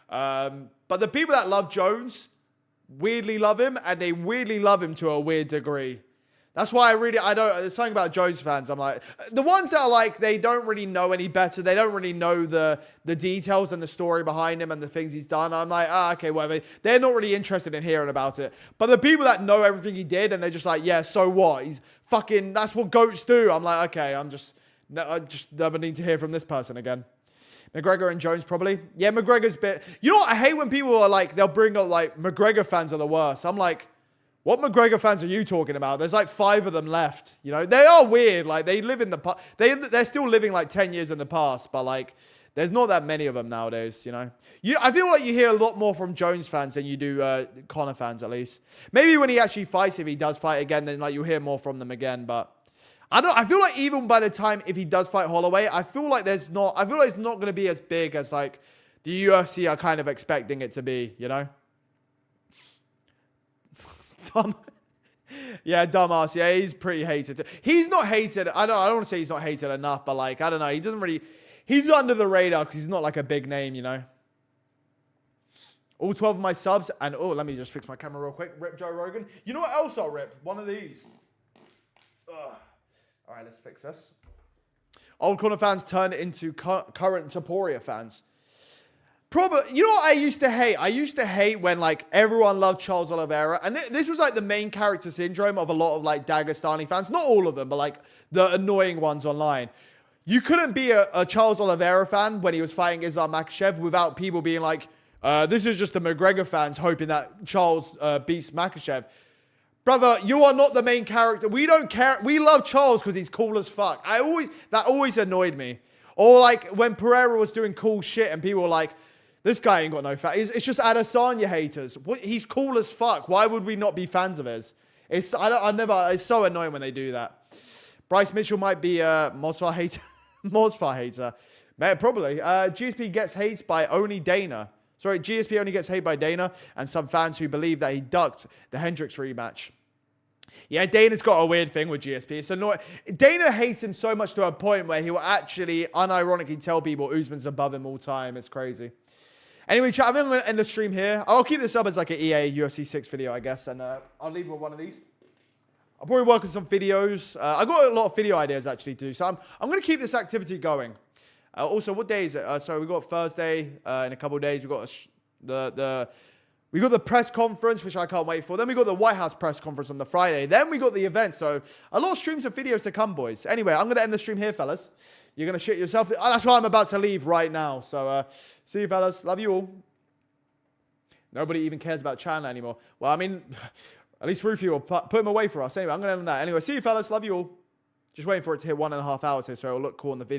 But the people that love Jones weirdly love him, and they weirdly love him to a weird degree. That's why there's something about Jones fans. I'm like, the ones that are like, they don't really know any better. They don't really know the details and the story behind him and the things he's done. I'm like, okay, whatever. They're not really interested in hearing about it. But the people that know everything he did and they're just like, yeah, so what? He's fucking, that's what GOATs do. I'm like, okay, I just never need to hear from this person again. McGregor and Jones probably. Yeah, McGregor's bit. You know what? I hate when people are like, they'll bring up like, McGregor fans are the worst. I'm like, what McGregor fans are you talking about? There's like 5 of them left. You know, they are weird. Like they live in the past. They're still living like 10 years in the past, but like there's not that many of them nowadays. You know, I feel like you hear a lot more from Jones fans than you do Conor fans, at least. Maybe when he actually fights, if he does fight again, then like you'll hear more from them again. But I feel like even by the time if he does fight Holloway, I feel like it's not going to be as big as like the UFC are kind of expecting it to be. You know. Yeah, dumbass. Yeah, he's pretty hated. He's not hated. I don't want to say he's not hated enough, but like, I don't know. He doesn't really, he's under the radar because he's not like a big name, you know. All 12 of my subs and, let me just fix my camera real quick. Rip Joe Rogan. You know what else I'll rip? One of these. Ugh. All right, let's fix this. Old Conor fans turn into current Taporia fans. Probably, you know what I used to hate? I used to hate when, like, everyone loved Charles Oliveira. And this was, like, the main character syndrome of a lot of, like, Dagestani fans. Not all of them, but, like, the annoying ones online. You couldn't be a Charles Oliveira fan when he was fighting Islam Makhachev without people being like, this is just the McGregor fans hoping that Charles beats Makhachev. Brother, you are not the main character. We don't care. We love Charles because he's cool as fuck. That always annoyed me. Or, like, when Pereira was doing cool shit and people were like, this guy ain't got no fat. It's just Adesanya haters. He's cool as fuck. Why would we not be fans of his? It's so annoying when they do that. Bryce Mitchell might be a Mosfar hater. Mosfar hater. Man, probably. GSP gets hated by only Dana. Sorry, GSP only gets hated by Dana and some fans who believe that he ducked the Hendricks rematch. Yeah, Dana's got a weird thing with GSP. It's annoying. Dana hates him so much to a point where he will actually unironically tell people Usman's above him all time. It's crazy. Anyway, chat, I think I'm going to end the stream here. I'll keep this up as like an EA UFC 6 video, I guess. And I'll leave with one of these. I'll probably work on some videos. I got a lot of video ideas actually to do. So I'm going to keep this activity going. Also, what day is it? So we got Thursday in a couple of days. We got we got the press conference, which I can't wait for. Then we got the White House press conference on the Friday. Then we got the event. So a lot of streams and videos to come, boys. Anyway, I'm going to end the stream here, fellas. you're going to shit yourself. That's why I'm about to leave right now. So, see you, fellas. Love you all. Nobody even cares about Chandler anymore. Well, I mean, at least Rufy will put him away for us. Anyway, I'm going to end that. Anyway, see you, fellas. Love you all. Just waiting for it to hit 1.5 hours here so it'll look cool in the video.